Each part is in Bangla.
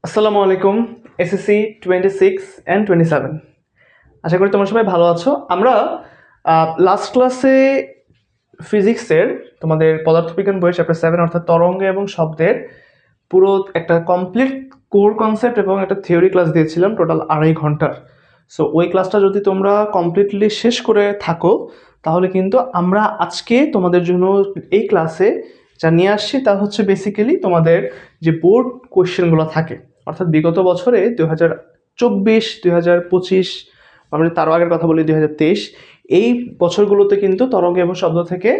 আসসালামু আলাইকুম। এসএসসি 26 অ্যান্ড 27, আশা করি তোমরা সবাই ভালো আছো। আমরা লাস্ট ক্লাসে ফিজিক্সের তোমাদের পদার্থবিজ্ঞান বইয়ের চ্যাপ্টার 7 অর্থাৎ তরঙ্গ এবং শব্দের পুরো একটা কমপ্লিট কোর কনসেপ্ট এবং একটা থিওরি ক্লাস দিয়েছিলাম টোটাল 2.5 ঘন্টার। সো ওই ক্লাসটা যদি তোমরা কমপ্লিটলি শেষ করে থাকো তাহলে কিন্তু আমরা আজকে তোমাদের জন্য এই ক্লাসে যা নিয়ে আসছি তা হচ্ছে বেসিক্যালি তোমাদের যে বোর্ড কোয়েশ্চেনগুলো থাকে, অর্থাৎ বিগত বছরে 2024, 2025, আমরা তারও আগের কথা বলি 2023, এই বছরগুলোতে কিন্তু তরঙ্গ এবং শব্দ থেকে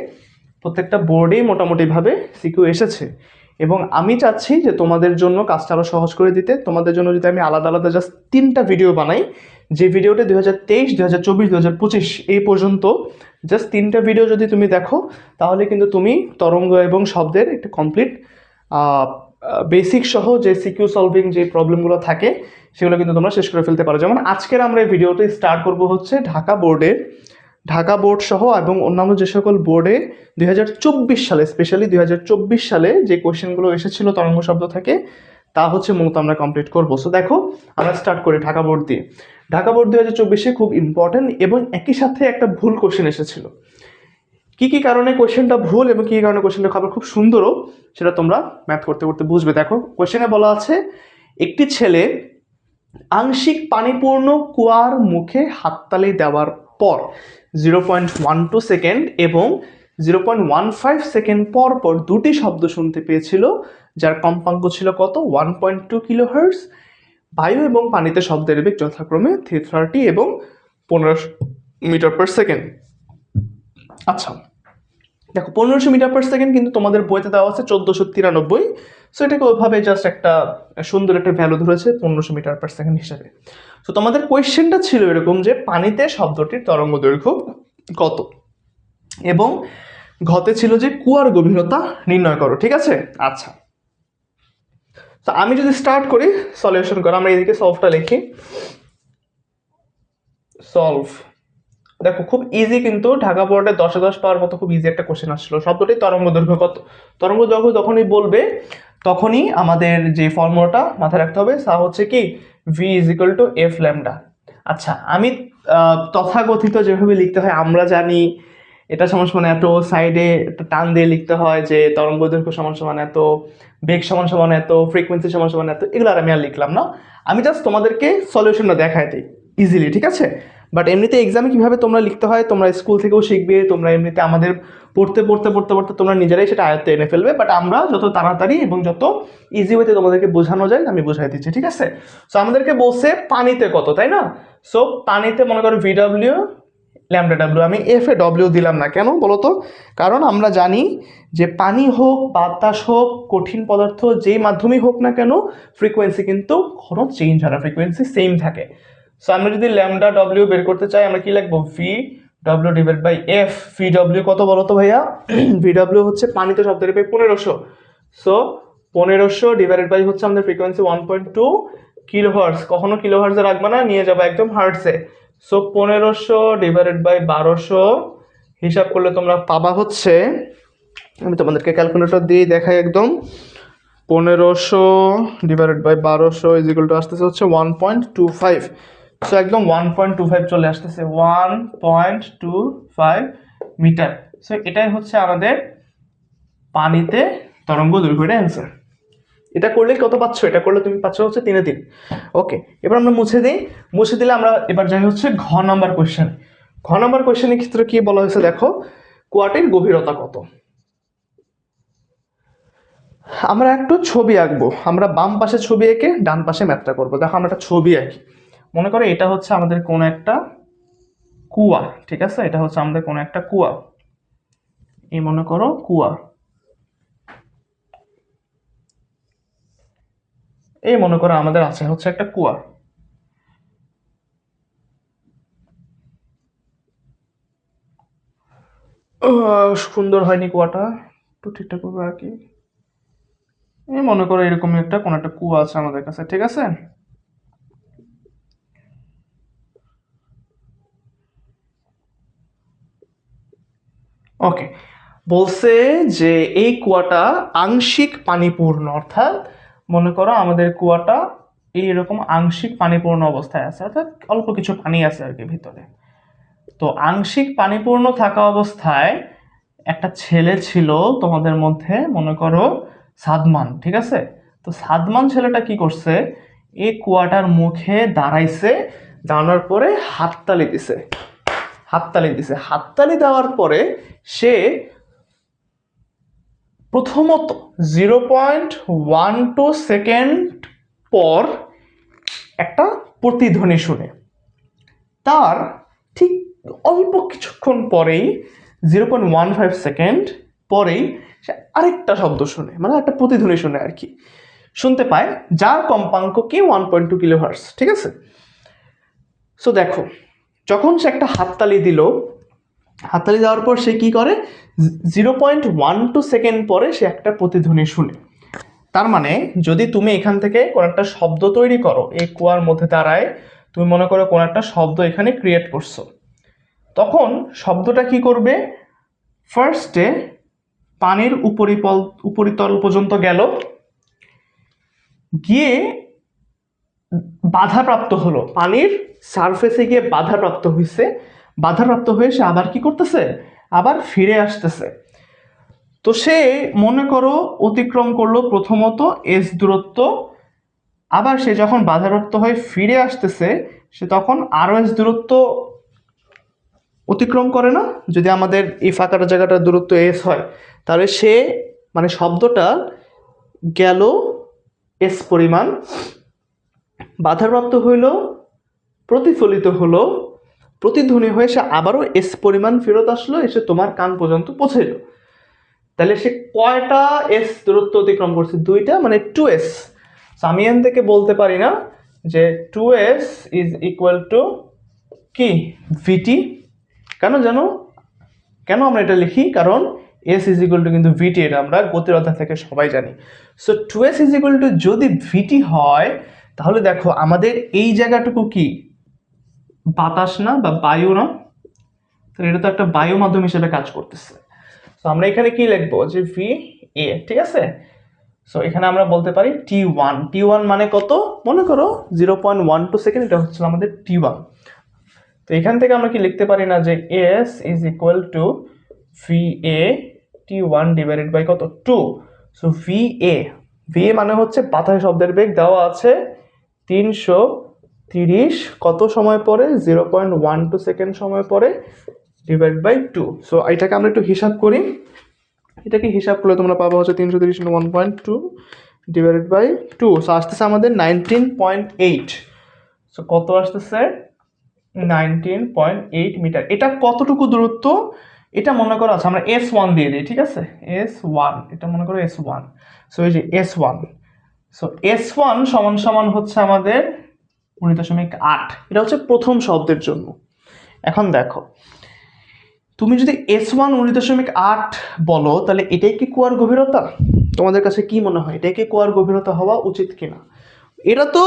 প্রত্যেকটা বোর্ডেই মোটামুটিভাবে সিকিউ এসেছে। এবং আমি চাচ্ছি যে তোমাদের জন্য কাজটা আরও সহজ করে দিতে, তোমাদের জন্য যদি আমি আলাদা আলাদা জাস্ট 3টা ভিডিও বানাই, যে ভিডিওটা 2023, 2024, 2025 এই পর্যন্ত জাস্ট 3টা ভিডিও যদি তুমি দেখো তাহলে কিন্তু তুমি তরঙ্গ এবং শব্দের একটা কমপ্লিট বেসিক সহ যে সিকিউ সলভিং যে প্রবলেমগুলো থাকে সেগুলো কিন্তু তোমরা শেষ করে ফেলতে পারো। যেমন আজকের আমরা এই ভিডিওটি স্টার্ট করব হচ্ছে ঢাকা বোর্ড সহ এবং অন্যান্য যে সকল বোর্ডে 2024 সালে, স্পেশালি 2024 সালে যে কোয়েশ্চেনগুলো এসেছিল তরঙ্গ শব্দ থেকে তা হচ্ছে মূলত আমরা কমপ্লিট করবো। সো দেখো আমরা স্টার্ট করি ঢাকা বোর্ড দিয়ে। ঢাকা বোর্ড 2024-এ খুব ইম্পর্টেন্ট এবং একই সাথে একটা ভুল কোয়েশ্চেন এসেছিল। কি কি কারণে কোয়েশ্চেনটা ভুল এবং কি কারণে কোয়েশ্চেনটা খাবার খুব সুন্দরও সেটা তোমরা ম্যাথ করতে করতে বুঝবে। দেখো কোয়েশ্চেনে বলা আছে, একটি ছেলে আংশিক পানিপূর্ণ কুয়ার মুখে হাততালি দেওয়ার পর 0.12 সেকেন্ড এবং 0.15 সেকেন্ড পর পর দুটি শব্দ শুনতে পেয়েছিল, যার কম্পাঙ্ক ছিল কত? 1.2 কিলোহার্টজ। বায়ু এবং পানিতে শব্দের বেগ যথাক্রমে 330 এবং 1500 মিটার পার সেকেন্ড। আচ্ছা দেখো 1500 মিটার পার সেকেন্ড কিন্তু তোমাদের বইতে দেওয়া আছে 1493। সো এটাকে ওইভাবে জাস্ট একটা সুন্দর একটা ভ্যালু ধরেছে 1500 মিটার পার সেকেন্ড হিসাবে। তো তোমাদের কোয়েশ্চেনটা ছিল এরকম যে পানিতে শব্দটির তরঙ্গ দৈর্ঘ্য কত, এবং ঘতে ছিল যে কুয়ার গভীরতা নির্ণয় করো। ঠিক আছে? আচ্ছা, তো আমি যদি স্টার্ট করি সলিউশন করা, আমরা এদিকে সলভটা লিখি। সলভ। দেখো খুব ইজি, কিন্তু ঢাকা বোর্ডে 10-10 পাওয়ার মতো খুব ইজি একটা কোশ্চেন আসছিল। শব্দটি তরঙ্গ দৈর্ঘ্য কত, তরঙ্গ দৈর্ঘ্য যখনই বলবে তখনই আমাদের যে ফর্মুলাটা মাথায় রাখতে হবে তা হচ্ছে কি V is equal two F lambda. আচ্ছা, আমি তথাকথিত যেভাবে লিখতে হয় আমরা জানি, এটা সমান সমান এত, সাইডে একটা টান দিয়ে লিখতে হয় যে তরঙ্গ দৈর্ঘ্য সমান সমান এত, বেগ সমান সমান এত, ফ্রিকোয়েন্সি সমান সমান এত, এগুলো আর আমি আর লিখলাম না। আমি জাস্ট তোমাদেরকে সলিউশনটা দেখাই দিই ইজিলি। ঠিক আছে? বাট এমনিতে এক্সামে কীভাবে তোমরা লিখতে হয় তোমরা স্কুল থেকেও শিখবে, তোমরা এমনিতে আমাদের পড়তে পড়তে পড়তে পড়তে তোমরা নিজেরাই সেটা আয়ত্তে এনে ফেলবে। বাট আমরা যত তাড়াতাড়ি এবং যত ইজি ওয়েতে তোমাদেরকে বোঝানো যায় আমি বোঝাই দিচ্ছি। ঠিক আছে? সো আমাদেরকে বলছে পানিতে কত, তাই না? সো পানিতে মনে করো ভিডব্লিউ ল্যামডা ডাব্লিউ, আমি এফ এ ডব্লিউ দিলাম না, কেন বলো তো? কারণ আমরা জানি যে পানি হোক, বাতাস হোক, কঠিন পদার্থ যেই মাধ্যমেই হোক না কেন ফ্রিকোয়েন্সি কিন্তু কখনো চেঞ্জ হয় না, ফ্রিকোয়েন্সি সেম থাকে। সো আমরা যদি ল্যামডা ডব্লিউ বের করতে চাই আমরা কি লিখবো? V W divide by F. V W কত বলো তো ভাইয়া? ভি ডব্লিউ হচ্ছে পানিতে শব্দের পাই 1500। সো 1500 ডিভাইডেড বাই হচ্ছে আমাদের ফ্রিকোয়েন্সি 1.2 কিলোহার্টজ। কখনো কিলোহার্টজে রাখবে না, নিয়ে যাবো একদম হার্টসে। সো 1500 ডিভাইডেড বাই 1200 হিসাব করলে তোমরা পাবা হচ্ছে, আমি তোমাদেরকে ক্যালকুলেটর দিয়ে দেখাই একদম, 1500 divided by 1200 is equal to আসতেছে হচ্ছে 1.25। সো একদম 1.25 চলে আসতেছে, 1.25 মিটার। সো এটাই হচ্ছে আমাদের পানিতে তরঙ্গ দৈর্ঘ্যের অ্যান্সার। এটা করলে কত পাচ্ছ? এটা করলে তুমি পাচ্ছ হচ্ছে 3-3। ওকে, এবার আমরা মুছে দিই। মুছে দিলে আমরা এবার যাই হচ্ছে ঘ নাম্বার কোয়েশ্চেন। ঘ নাম্বার কোয়েশ্চেনের ক্ষেত্রে কি বলা হয়েছে দেখো, কুয়াটির গভীরতা কত। আমরা একটু ছবি আঁকবো, আমরা বাম পাশে ছবি এঁকে ডান পাশে ম্যাথটা করবো। দেখো আমরা একটা ছবি আঁকি, মনে করো এটা হচ্ছে আমাদের কোনো একটা কুয়া। ঠিক আছে? এটা হচ্ছে আমাদের কোনো একটা কুয়া, এই মনে করো কুয়া, এই মনে করো আমাদের আছে হচ্ছে একটা কুয়া। সুন্দর হয়নি কুয়াটা, একটু ঠিকঠাক করবো আর কি। এই মনে করো এরকমই একটা কোনো একটা কুয়া আছে আমাদের কাছে। ঠিক আছে? ওকে, বলছে যে এই কুয়াটা আংশিক পানিপূর্ণ, অর্থাৎ মনে করো আমাদের কুয়াটা এইরকম আংশিক পানিপূর্ণ অবস্থায় আছে, অর্থাৎ অল্প কিছু পানি আছে আর কি ভিতরে। তো আংশিক পানিপূর্ণ থাকা অবস্থায় একটা ছেলে ছিল তোমাদের মধ্যে, মনে করো সাদমান, ঠিক আছে? তো সাদমান ছেলেটা কি করছে, এই কুয়াটার মুখে দাঁড়াইছে, দাঁড়ানোর পরে হাততালি দিছে। হাততালি দেওয়ার পরে সে প্রথমত 0.12 সেকেন্ড পর একটা প্রতিধ্বনি শুনে, তার ঠিক অল্প কিছুক্ষণ পরেই 0.15 সেকেন্ড পরেই সে আরেকটা শব্দ শুনে, মানে একটা প্রতিধ্বনি শুনে আর কি, শুনতে পায়, যার কম্পাঙ্ক কি 1.2 কিলোহার্টজ, ঠিক আছে? সো দেখো, যখন সে একটা হাততালি দিল, হাততালি দেওয়ার পর সে কি করে, 0.12 সেকেন্ড পরে সে একটা প্রতিধ্বনি শুনে। তার মানে যদি তুমি এখান থেকে কোনো একটা শব্দ তৈরি করো, এই কুয়ার মধ্যে দাঁড়ায় তুমি মনে করো কোনো একটা শব্দ এখানে ক্রিয়েট করছো, তখন শব্দটা কি করবে, ফার্স্টে পানির উপরিতল পর্যন্ত গেল, গিয়ে বাধাপ্রাপ্ত হলো, পানির সারফেসে গিয়ে বাধাপ্রাপ্ত হয়ে সে আবার কি করতেছে, আবার ফিরে আসতেছে। তো সে মনে করো অতিক্রম করলো প্রথমত এস দূরত্ব, আবার সে যখন বাধাপ্রাপ্ত হয়ে ফিরে আসতেছে সে তখন আরো এস দূরত্ব অতিক্রম করে না? যদি আমাদের এই ফাঁকাটা জায়গাটার দূরত্ব এস হয়, তাহলে সে মানে শব্দটা গেল এস পরিমাণ, বাধাপ্রাপ্ত হইল, প্রতিফলিত হলো, প্রতিধ্বনি হয়ে সে আবারও এস পরিমাণ ফেরত আসলো, এসে তোমার কান পর্যন্ত পৌঁছাইল। তাহলে সে কয়টা এস দূরত্ব অতিক্রম করছে? 2টা, মানে 2s। আমি এখান থেকে বলতে পারি না যে 2s ইজ ইকুয়াল টু কি ভিটি। কেন জানো, কেন আমরা এটা লিখি? কারণ s ইজ ইকুয়াল টু কিন্তু ভিটি, এটা আমরা গতির অধ্যায় থেকে সবাই জানি। So 2s is equal to যদি ভিটি হয়, তাহলে দেখো আমাদের এই জায়গাটুকু কি বাতাস না বা বায়ু না? তাহলে এটা তো একটা বায়ু মাধ্যম হিসেবে কাজ করতেছে। তো আমরা এখানে কি লিখবো, যে ভি এ, ঠিক আছে? সো এখানে আমরা বলতে পারি টি ওয়ান মানে কত, মনে করো 0.12 সেকেন্ড, এটা হচ্ছে আমাদের টি1। তো এখান থেকে আমরা কি লিখতে পারি না যে S is equal to V এ টি1 ডিভাইডেড বাই কত, 2। সো ভি এ মানে হচ্ছে বাতাস শব্দের বেগ দেওয়া আছে 330 কত সময় পরে, 0.12 সেকেন্ড সময় পরে, ডিভাইড বাই 2। সো এটাকে আমরা একটু হিসাব করি, এটাকে হিসাব করলে তোমরা পাবো হচ্ছে 330 × 1.2 ডিভাইডেড বাই 2। সো আসতেছে আমাদের 19.8। সো কত আসতেছে, 19.8 মিটার। এটা কতটুকু দূরত্ব, এটা মনে করো আছে আমরা S1 দিয়ে দিই, ঠিক আছে? S1, এটা মনে করো S1। সো এই যে S1, সো S1 সমান সমান হচ্ছে আমাদের 19.8। এটা হচ্ছে প্রথম শব্দের জন্য। এখন দেখো, তুমি যদি S1 19.8 বলো, তাহলে এটাই কি কুয়ার গভীরতা? তোমাদের কাছে কি মনে হয়, এটাই কি কুয়ার গভীরতা হওয়া উচিত কিনা? এটা তো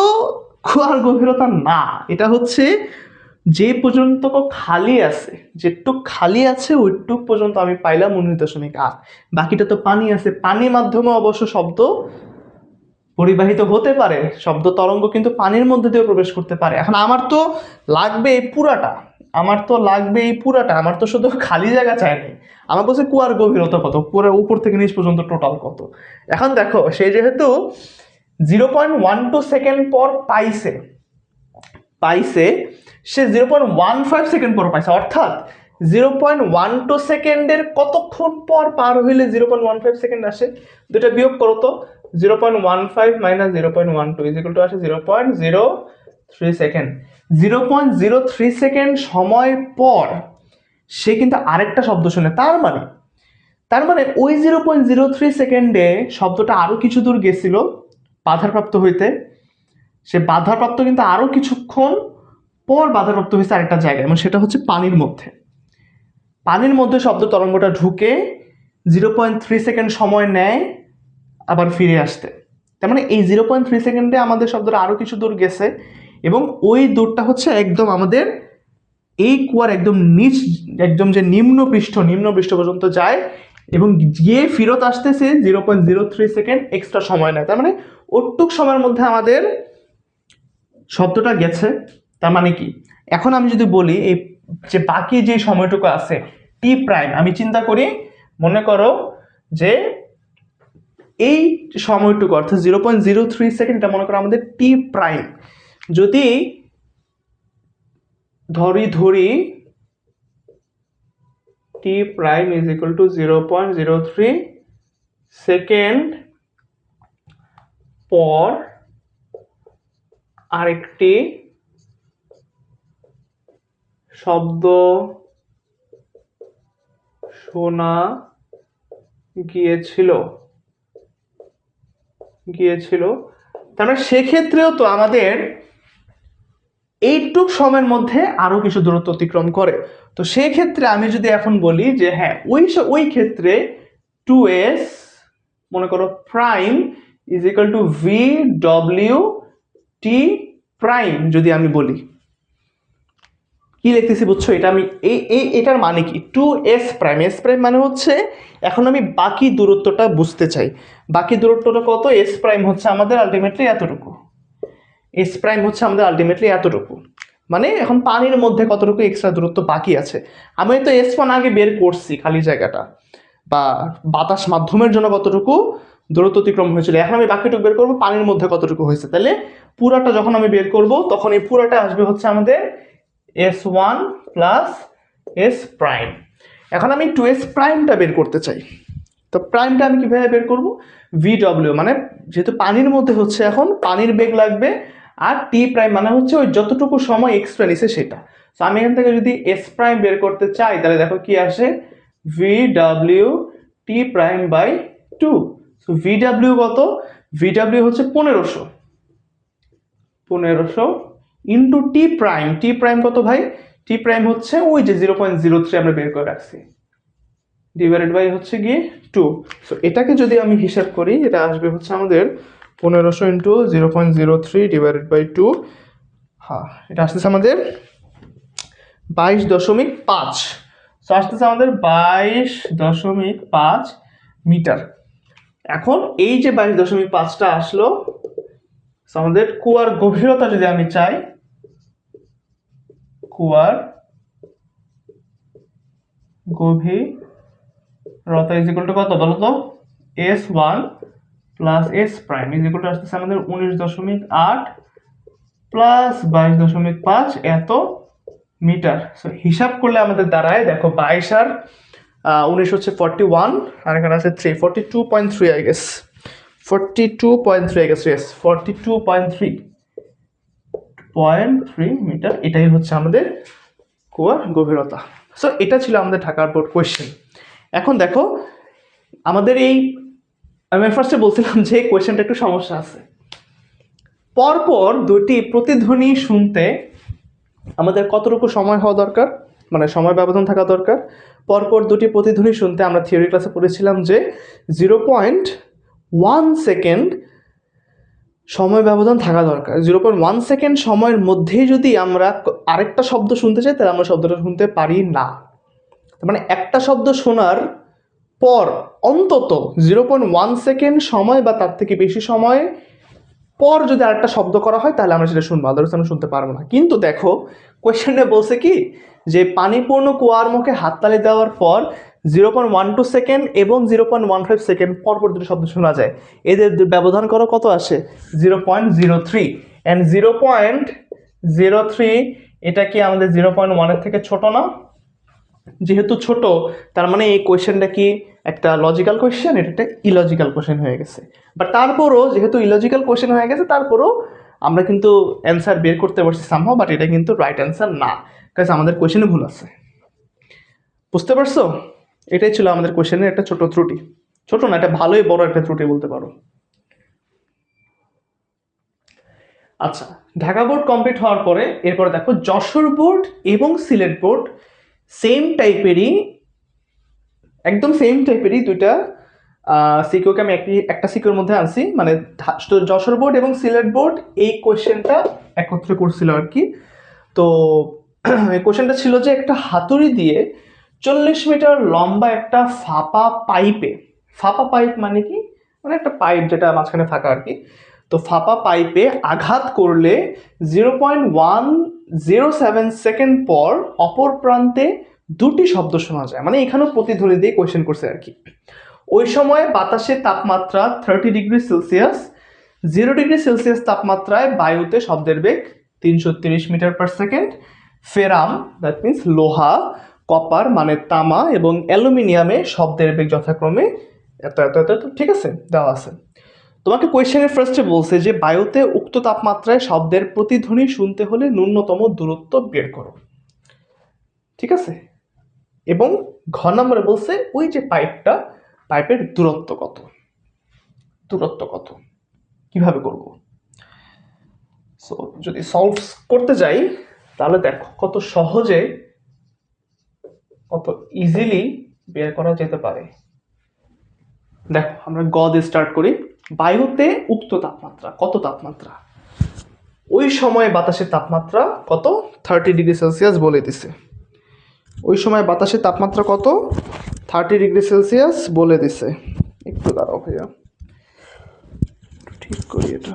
কুয়ার গভীরতা না, এটা হচ্ছে যে পর্যন্ত খালি আছে, যেটুক খালি আছে ওইটুক পর্যন্ত আমি পাইলাম 19.8। বাকিটা তো পানি আছে, পানির মাধ্যমে অবশ্য শব্দ পরিবাহিত হতে পারে, শব্দ তরঙ্গ কিন্তু পানির মধ্যে দিয়ে প্রবেশ করতে পারে। এখন আমার তো লাগবে এই পুরাটা, আমার তো শুধু খালি জায়গা চাইনি, আমার বলছে কুয়ার গভীরতা কত, পুরো উপর থেকে নিচ পর্যন্ত টোটাল কত। এখন দেখো, সে যেহেতু 0.12 সেকেন্ড পর পাইছে, সে 0.15 সেকেন্ড পর পাইছে, অর্থাৎ 0.12 সেকেন্ডের কতক্ষণ পর পার হইলে 0.15 সেকেন্ড আসে? দুটা বিয়োগ করো তো, 0.15 মাইনাস 0.12 ইজ ইকুয়াল টু আসে 0.03 সেকেন্ড। 0.03 সেকেন্ড সময় পর সে কিন্তু আরেকটা শব্দ শুনে। তার মানে ওই 0.03 সেকেন্ডে শব্দটা আরো কিছু দূর গেছিল বাধাপ্রাপ্ত হইতে, সে বাধাপ্রাপ্ত কিন্তু আরো কিছুক্ষণ পর বাধাপ্রাপ্ত হয়েছে আরেকটা জায়গায়, এবং সেটা হচ্ছে পানির মধ্যে শব্দ তরঙ্গটা ঢুকে 0.3 সেকেন্ড সময় নেয় আবার ফিরে আসতে। তার মানে এই 0.3 সেকেন্ডে আমাদের শব্দটা আরো কিছু দূর গেছে, এবং ওই দূরটা হচ্ছে একদম আমাদের এই কুয়ার একদম নিচ, একদম যে নিম্ন পৃষ্ঠ পর্যন্ত যায়, এবং গিয়ে ফেরত আসতেছে 0.03 সেকেন্ড এক্সট্রা সময় নেয়। তার মানে ওটুক সময়ের মধ্যে আমাদের শব্দটা গেছে। তার মানে কি, এখন আমি যদি বলি এই যে বাকি যে সময়টুকু আছে টি প্রাইম, আমি চিন্তা করি, মনে করো যে এই সময়টুকু অর্থাৎ 0.03 সেকেন্ড, এটা মনে করো আমাদের টি প্রাইম। যদি ধরি T prime is equal to 0.03 second পর আরেকটি শব্দ শোনা গিয়েছিল, তার মানে সেক্ষেত্রেও তো আমাদের এইটুক সময়ের মধ্যে আরো কিছু দূরত্ব অতিক্রম করে। তো সেই ক্ষেত্রে আমি যদি এখন বলি যে হ্যাঁ ওই ক্ষেত্রে 2s মনে করো prime is equal to V W T prime, যদি আমি বলি, কি লিখতেছি বুঝছো? এটা আমি এটার মানে কি, 2s প্রাইম, s প্রাইম মানে হচ্ছে, এখন আমি বাকি দূরত্বটা বুঝতে চাই। বাকি দূরত্বটা কত? s প্রাইম হচ্ছে আমাদের আলটিমেটলি এতটুকু, s প্রাইম হচ্ছে আমাদের আলটিমেটলি এতটুকু। মানে এখন পানির মধ্যে কতটুকু এক্সট্রা দূরত্ব বাকি আছে। আমি তো s1 আগে বের করছি খালি জায়গাটা, বা বাতাস মাধ্যমের জন্য কতটুকু দূরত্ব অতিক্রম হয়েছিল, এখন আমি বাকিটুকু বের করবো পানির মধ্যে কতটুকু হয়েছে। তাহলে পুরাটা যখন আমি বের করব তখন এই পুরাটা আসবে হচ্ছে আমাদের s1 প্লাস s প্রাইম। এখন আমি 2s প্রাইমটা বের করতে চাই, তো প্রাইমটা আমি কিভাবে বের করব? VW, মানে যেহেতু পানির মধ্যে হচ্ছে এখন পানির বেগ লাগবে, আর টি প্রাইম মানে হচ্ছে ওই যতটুকু সময় এক্সট্রা নিছে সেটা। তো আমি এখান থেকে যদি s প্রাইম বের করতে চাই তাহলে দেখো কি আসে, VW T prime by 2। So VW কত? VW হচ্ছে 1500 into T prime. T prime কত ভাই? টি প্রাইম হচ্ছে ওই যে 0.03 আমরা বের করে রাখছি, ডিভাইডেড বাই হচ্ছে গিয়ে 2। সো এটাকে যদি আমি হিসাব করি এটা আসবে হচ্ছে আমাদের 1500 ইন্টু 0.03 ডিভাইডেড বাই 2, হ্যাঁ এটা আসতেছে আমাদের 22.5। সো আসতেছে আমাদের 22.5 মিটার। এখন এই যে 22.5টা আসলো, আমাদের কুয়ার গভীরতা যদি আমি চাই, কুয়ার গভীরতা ইজ ইকুয়াল টু কত বলো তো? s1 plus s prime is equal to আসতেছে আমাদের 19.8 প্লাস 22.5 এত মিটার। সো হিসাব করলে আমাদের দাঁড়ায়, দেখো 22 আর 19 হচ্ছে 41, আর এখানে আছে 3, 42.3 I guess, 42.3 I guess, yes 42.3 metre, এটাই হচ্ছে আমাদের কুয়ার গভীরতা। সো এটা ছিল আমাদের ঢাকার বোর্ড কোয়েশ্চেন। এখন দেখো আমাদের এই, আমি ফার্স্টে বলছিলাম যে কোয়েশ্চেনটা একটু সমস্যা আছে। পরপর দুটি প্রতিধ্বনি শুনতে আমাদের কতটুকু সময় হওয়া দরকার, মানে সময় ব্যবধান থাকা দরকার? পরপর দুটি প্রতিধ্বনি শুনতে আমরা থিওরি ক্লাসে পড়েছিলাম যে 0.1 সেকেন্ড সময় ব্যবধান থাকা দরকার। 0.1 সেকেন্ড সময়ের মধ্যেই যদি আমরা আরেকটা শব্দ শুনতে চাই তাহলে আমরা শব্দটা শুনতে পারি না। মানে একটা শব্দ শোনার পর অন্তত 0.1 সেকেন্ড সময় বা তার থেকে বেশি সময় পর যদি আরেকটা শব্দ করা হয় তাহলে আমরা সেটা শুনবো, আদারওয়াইজ আমরা শুনতে পারবো না। কিন্তু দেখো কোয়েশ্চেনে বলছে কি যে পানিপূর্ণ কুয়ার মুখে হাততালি দেওয়ার পর 0.12 সেকেন্ড এবং 0.15 সেকেন্ড পরপর দুটো শব্দ শোনা যায়, এদের ব্যবধান করো কত আসে? 0.03। অ্যান্ড 0.03 এটা কি আমাদের 0.1 থেকে ছোট না? যেহেতু ছোট তার মানে এই কোয়েশ্চেনটা কি একটা লজিক্যাল কোয়েশ্চেন, এটা একটা ইলজিক্যাল কোয়েশ্চেন হয়ে গেছে। বাট তারপরও যেহেতু ইলজিক্যাল কোয়েশ্চেন হয়ে গেছে তারপরও আমরা কিন্তু অ্যান্সার বের করতে পারছি সামহাও, বাট এটা কিন্তু রাইট অ্যান্সার না, কারণ আমাদের কোয়েশ্চেনে ভুল আছে। বুঝতে পারছো? এটাই ছিল আমাদের কোয়েশ্চেনের একটা ছোট ত্রুটি, ছোট না, এটা ভালোই বড় একটা ত্রুটি বলতে পারো। আচ্ছা, ঢাকা বোর্ড কমপ্লিট হওয়ার পরে এরপরে দেখো যশোর বোর্ড এবং সিলেট বোর্ড সেম টাইপেরই, একদম সেম টাইপেরই দুইটা সিকিউকে আমি একটা সিকিউর মধ্যে আনছি। মানে যশোর বোর্ড এবং সিলেট বোর্ড এই কোয়েশ্চেনটা একত্রে করছিল আর কি। তো এই কোয়েশ্চেনটা ছিল যে একটা হাতুড়ি দিয়ে 40 মিটার লম্বা একটা ফাঁপা পাইপ মানে কি, মানে একটা পাইপ যেটা মাঝখানে থাকা আর কি, তো ফাঁপা পাইপে আঘাত করলে 0.107 সেকেন্ড পর অপর প্রান্তে দুটি শব্দ শোনা যায়, মানে এখানেও প্রতিধ্বনি দিয়ে কোয়েশ্চেন করছে আর কি। ওই সময় বাতাসের তাপমাত্রা 30°C, 0°C তাপমাত্রায় বায়ুতে শব্দের বেগ 330 metre per second. Ferrum, that means লোহা, কপার মানে তামা এবং অ্যালুমিনিয়ামে শব্দের বেগ যথাক্রমে এত এত এত, ঠিক আছে, দেওয়া আছে। তোমাকে কোয়েশ্চেনের ফার্স্টে বলছে যে বায়ুতে উক্ত তাপমাত্রায় শব্দের প্রতিধ্বনি শুনতে হলে ন্যূনতম দূরত্ব বের করো, ঠিক আছে। এবং ঘ নম্বরে বলছে ওই যে পাইপের দূরত্ব কত, কিভাবে করব। সো যদি সলভ করতে যাই তাহলে দেখো কত সহজে, কত ইজিলি বের করা যেতে পারে। দেখো আমরা গ দিয়ে স্টার্ট করি। বায়ুতে উক্ত তাপমাত্রা, কত তাপমাত্রা, ওই সময় বাতাসের তাপমাত্রা কত, 30°C বলে দিছে। ওই সময় বাতাসের তাপমাত্রা কত, 30°C বলে দিছে। একটু দাঁড়াও ভাইয়া, ঠিক করি এটা।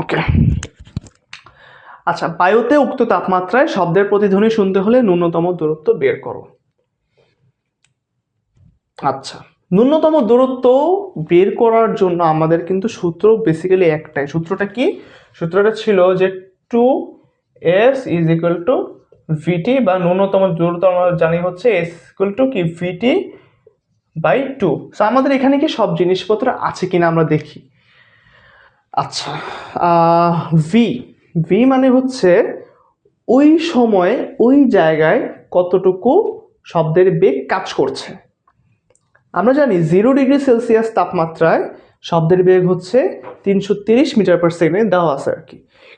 ওকে, আচ্ছা, বায়ুতে উক্ত তাপমাত্রায় শব্দের প্রতিধ্বনি শুনতে হলে ন্যূনতম দূরত্ব বের করো। আচ্ছা, ন্যূনতম দূরত্ব বের করার জন্য আমাদের কিন্তু সূত্র বেসিক্যালি একটাই। সূত্রটা কি? সূত্রটা ছিল যে 2s ইজ ইকুয়াল টু ভিটি, বা ন্যূনতম দূরত্ব আমরা জানি হচ্ছে s ইকুয়াল টু কি ভিটি বাই 2। সো আমাদের এখানে কি সব জিনিসপত্র আছে কিনা আমরা দেখি। আচ্ছা, ভি মানে হচ্ছে ওই সময় ওই জায়গায় কতটুকু শব্দের বেগ কাজ করছে। আমরা জানি 0°C তাপমাত্রায় শব্দের বেগ হচ্ছে 330 মিটার পার সেকেন্ডে দেওয়া আছে আর কি।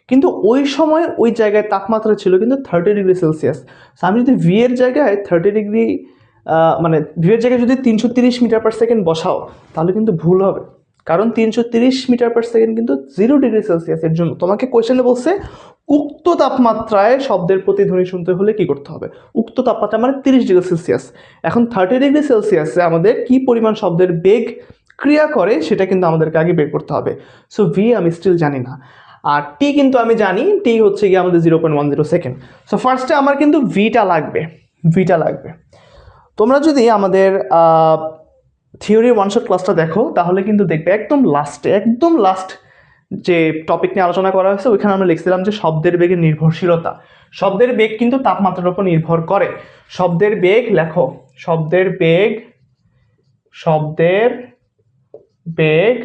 কিন্তু ওই সময় ওই জায়গায় তাপমাত্রা ছিল কিন্তু 30°C। আমি যদি ভি এর জায়গায় 30°, মানে ভি এর জায়গায় যদি 330 মিটার পার সেকেন্ড বসাও তাহলে কিন্তু ভুল হবে, কারণ 330 মিটার পার সেকেন্ড কিন্তু 0°C এর জন্য। তোমাকে কোয়েশ্চেনে বলছে উক্ত তাপমাত্রায় শব্দের প্রতিধ্বনি শুনতে হলে কি করতে হবে। উক্ত তাপমাত্রা মানে 30°C। এখন 30°C আমাদের কি পরিমাণ শব্দের বেগ ক্রিয়া করে সেটা কিন্তু আমাদেরকে আগে বের করতে হবে। সো ভি আমি স্টিল জানি না, আর টি কিন্তু আমি জানি, টি হচ্ছে গিয়ে আমাদের 0.10 সেকেন্ড। সো ফার্স্টে আমার কিন্তু ভিটা লাগবে। তোমরা যদি আমাদের থিওরি ওয়ান শট ক্লাসটা দেখো তাহলে কিন্তু দেখবে একদম লাস্ট যে টপিক নিয়ে আলোচনা করা হয়েছে ওইখানে আমরা লিখছিলাম যে শব্দের বেগের নির্ভরশীলতা। শব্দের বেগ কিন্তু তাপমাত্রার উপর নির্ভর করে। শব্দের বেগ লেখো, শব্দের বেগ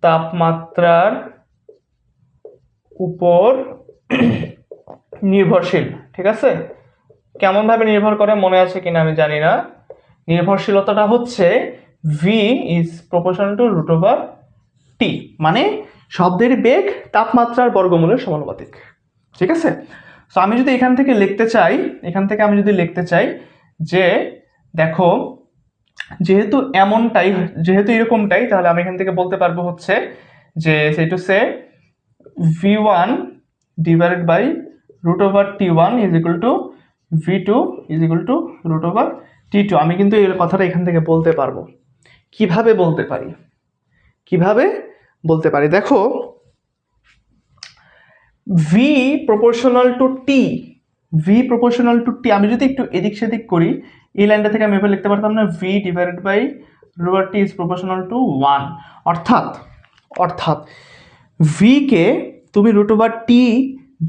তাপমাত্রার উপর নির্ভরশীল, ঠিক আছে। কেমন ভাবে নির্ভর করে মনে আছে কিনা আমি জানি না। নির্ভরশীলতাটা হচ্ছে V is proportional two √T, মানে শব্দের বেগ তাপমাত্রার বর্গমূলের সমানুপাতিক, ঠিক আছে। সো আমি যদি এখান থেকে লিখতে চাই যে দেখো যেহেতু এরকমটাই, তাহলে আমি এখান থেকে বলতে পারবো হচ্ছে যে সে v1 divided by √T1 is equal to v2 is equal to √T2। আমি কিন্তু এই কথাটা এখান থেকে বলতে পারবো। কিভাবে বলতে পারি দেখো, v প্রপোর্শনাল টু টি, আমি যদি একটু এদিক সেদিক করি এই লাইনটা থেকে আমি এভাবে লিখতে পারতাম না, v divided by √T is proportional to 1। অর্থাৎ v কে তুমি √T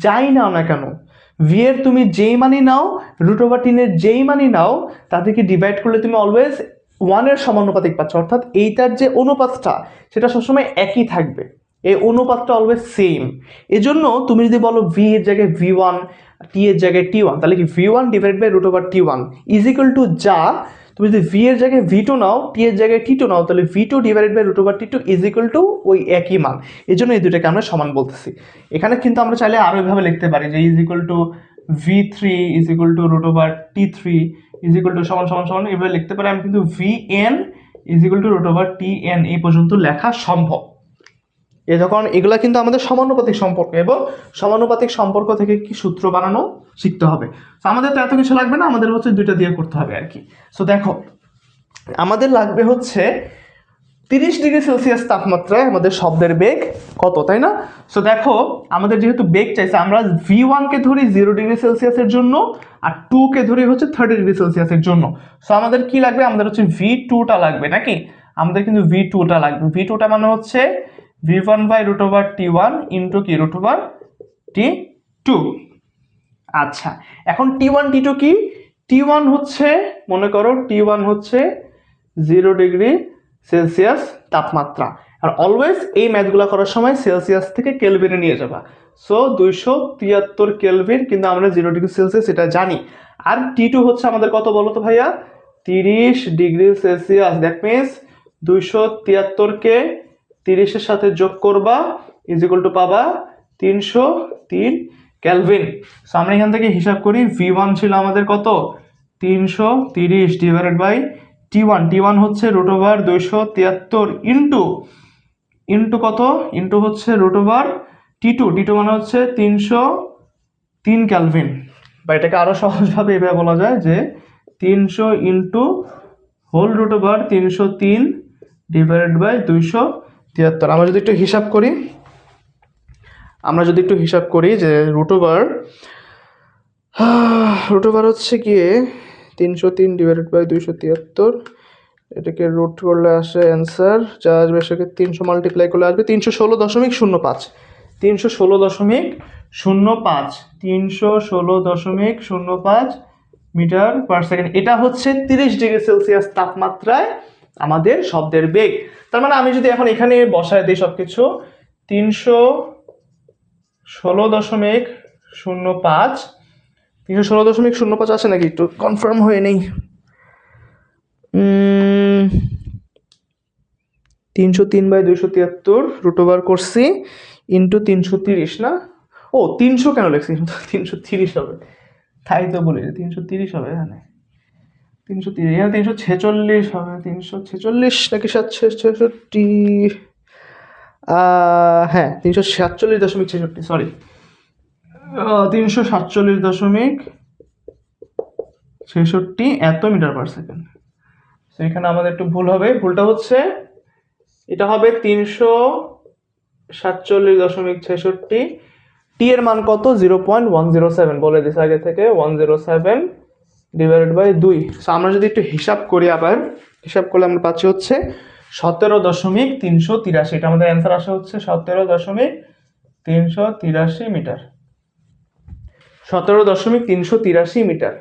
যাই নাও না কেন, v এর তুমি যেই মানই নাও, √T এর যেই মানই নাও, তাদেরকে ডিভাইড করলে তুমি অলওয়েজ 1 এর সমানুপাতিক পাচ্ছ। অর্থাৎ এইটার যে অনুপাতটা সেটা সবসময় একই থাকবে, এই অনুপাতটা অলওয়েজ সেম। এজন্য তুমি যদি বলো v এর জায়গায় v1, t এর জায়গায় t1, তাহলে কি v1 divide by √T1 is equal to যা, তুমি যদি v এর জায়গায় v2 নাও, t এর জায়গায় t2 নাও, তাহলে v2 divided by √T2 is equal to ওই একই মান। এই জন্য এই দুটাকে আমরা সমান বলতেছি। এখানে কিন্তু আমরা চাইলে আরো এভাবে লিখতে পারি যে is equal two v3 is equal two √T3 is equal two সমান এভাবে লিখতে পারি। আমি কিন্তু vn is equal two √Tn এই পর্যন্ত লেখা সম্ভব। যখন এগুলা কিন্তু আমাদের সমানুপাতিক সম্পর্ক, এবং সমানুপাতিক সম্পর্ক থেকে কি সূত্র বানানো শিখতে হবে। তো আমাদের তো এত কিছু লাগবে না, আমাদের হচ্ছে দুইটা দিয়ে করতে হবে আর কি। সো দেখো আমাদের লাগবে হচ্ছে 30°C তাপমাত্রায় আমাদের শব্দের বেগ কত, তাই না? সো দেখো আমাদের যেহেতু বেগ চাইছে, আমরা V1কে ধরি 0°C জন্য, আর 2কে ধরি হচ্ছে 30°C জন্য। সো আমাদের কি লাগবে, আমাদের হচ্ছে V2টা লাগবে নাকি? আমাদের কিন্তু V2টা লাগবে। V2টা মানে হচ্ছে V1/√T1 ইন্টু কি √T2। আচ্ছা, এখন T1 T2 কি? T1 হচ্ছে, মনে করো T1 হচ্ছে 0°C তাপমাত্রা। আর অলওয়েজ এই ম্যাথগুলো করার সময় সেলসিয়াস থেকে কেলভিনে নিয়ে যাবা। সো 273 কেলভিন, কিন্তু আমরা 0°C এটা জানি। আর T2 হচ্ছে আমাদের কত বলো তো ভাইয়া? 30°C। দ্যাট মিনস 273কে 30-এর সাথে যোগ করবা, ইজ ইকুয়াল টু পাবা 303 কেলভিন। সো আমরা এখান থেকে হিসাব করি, V1 ছিল আমাদের কত? 330 ডিভাইডেড বাই T1। T1 হচ্ছে √273 ইন্টু কত? ইন্টু হচ্ছে √T2। T2 মানে হচ্ছে 303 কেলভিন। বা এটাকে আরো সহজভাবে এভাবে বলা যায় যে 300 ইন্টু হোল √303 ডিভাইডেড বাই 273। আমরা যদি একটু হিসাব করি যে √হচ্ছে গিয়ে 303 ডিভাইডেড বাই 273, এটাকে রুট করলে আসে অ্যান্সার যা আসবে, সেটাকে 300 মাল্টিপ্লাই করলে আসবে 316.05। 316.05 মিটার পার সেকেন্ড। এটা হচ্ছে 30°C তাপমাত্রায় আমাদের শব্দের বেগ। তার মানে আমি যদি এখন এখানে বসায় দিই সবকিছু, 316.05 আসে নাকি, একটু কনফার্ম হয়ে নেই। 303/273 √, করছি ইন্টু 330 না, ও 300 কেন লিখছি, 330 হবে, তাই তো বলি 330 হবে এখানে। 330, এখানে 346 হবে, 346 নাকি 766? হ্যাঁ 347.66, সরি 347.66 এত মিটার পার সেকেন্ড। এখানে আমাদের একটু ভুল হবে, ভুলটা হচ্ছে এটা হবে 347.66। টি এর মান কত? 0.107 বলে দিছে আগে থেকে, 107 ডিভাইডেড বাই 2। সো আমরা যদি একটু হিসাব করি, আবার হিসাব করলে আমরা পাচ্ছি হচ্ছে 17.383। এটা আমাদের অ্যান্সার আসে হচ্ছে 17.383 মিটার। 17.383 মিটার,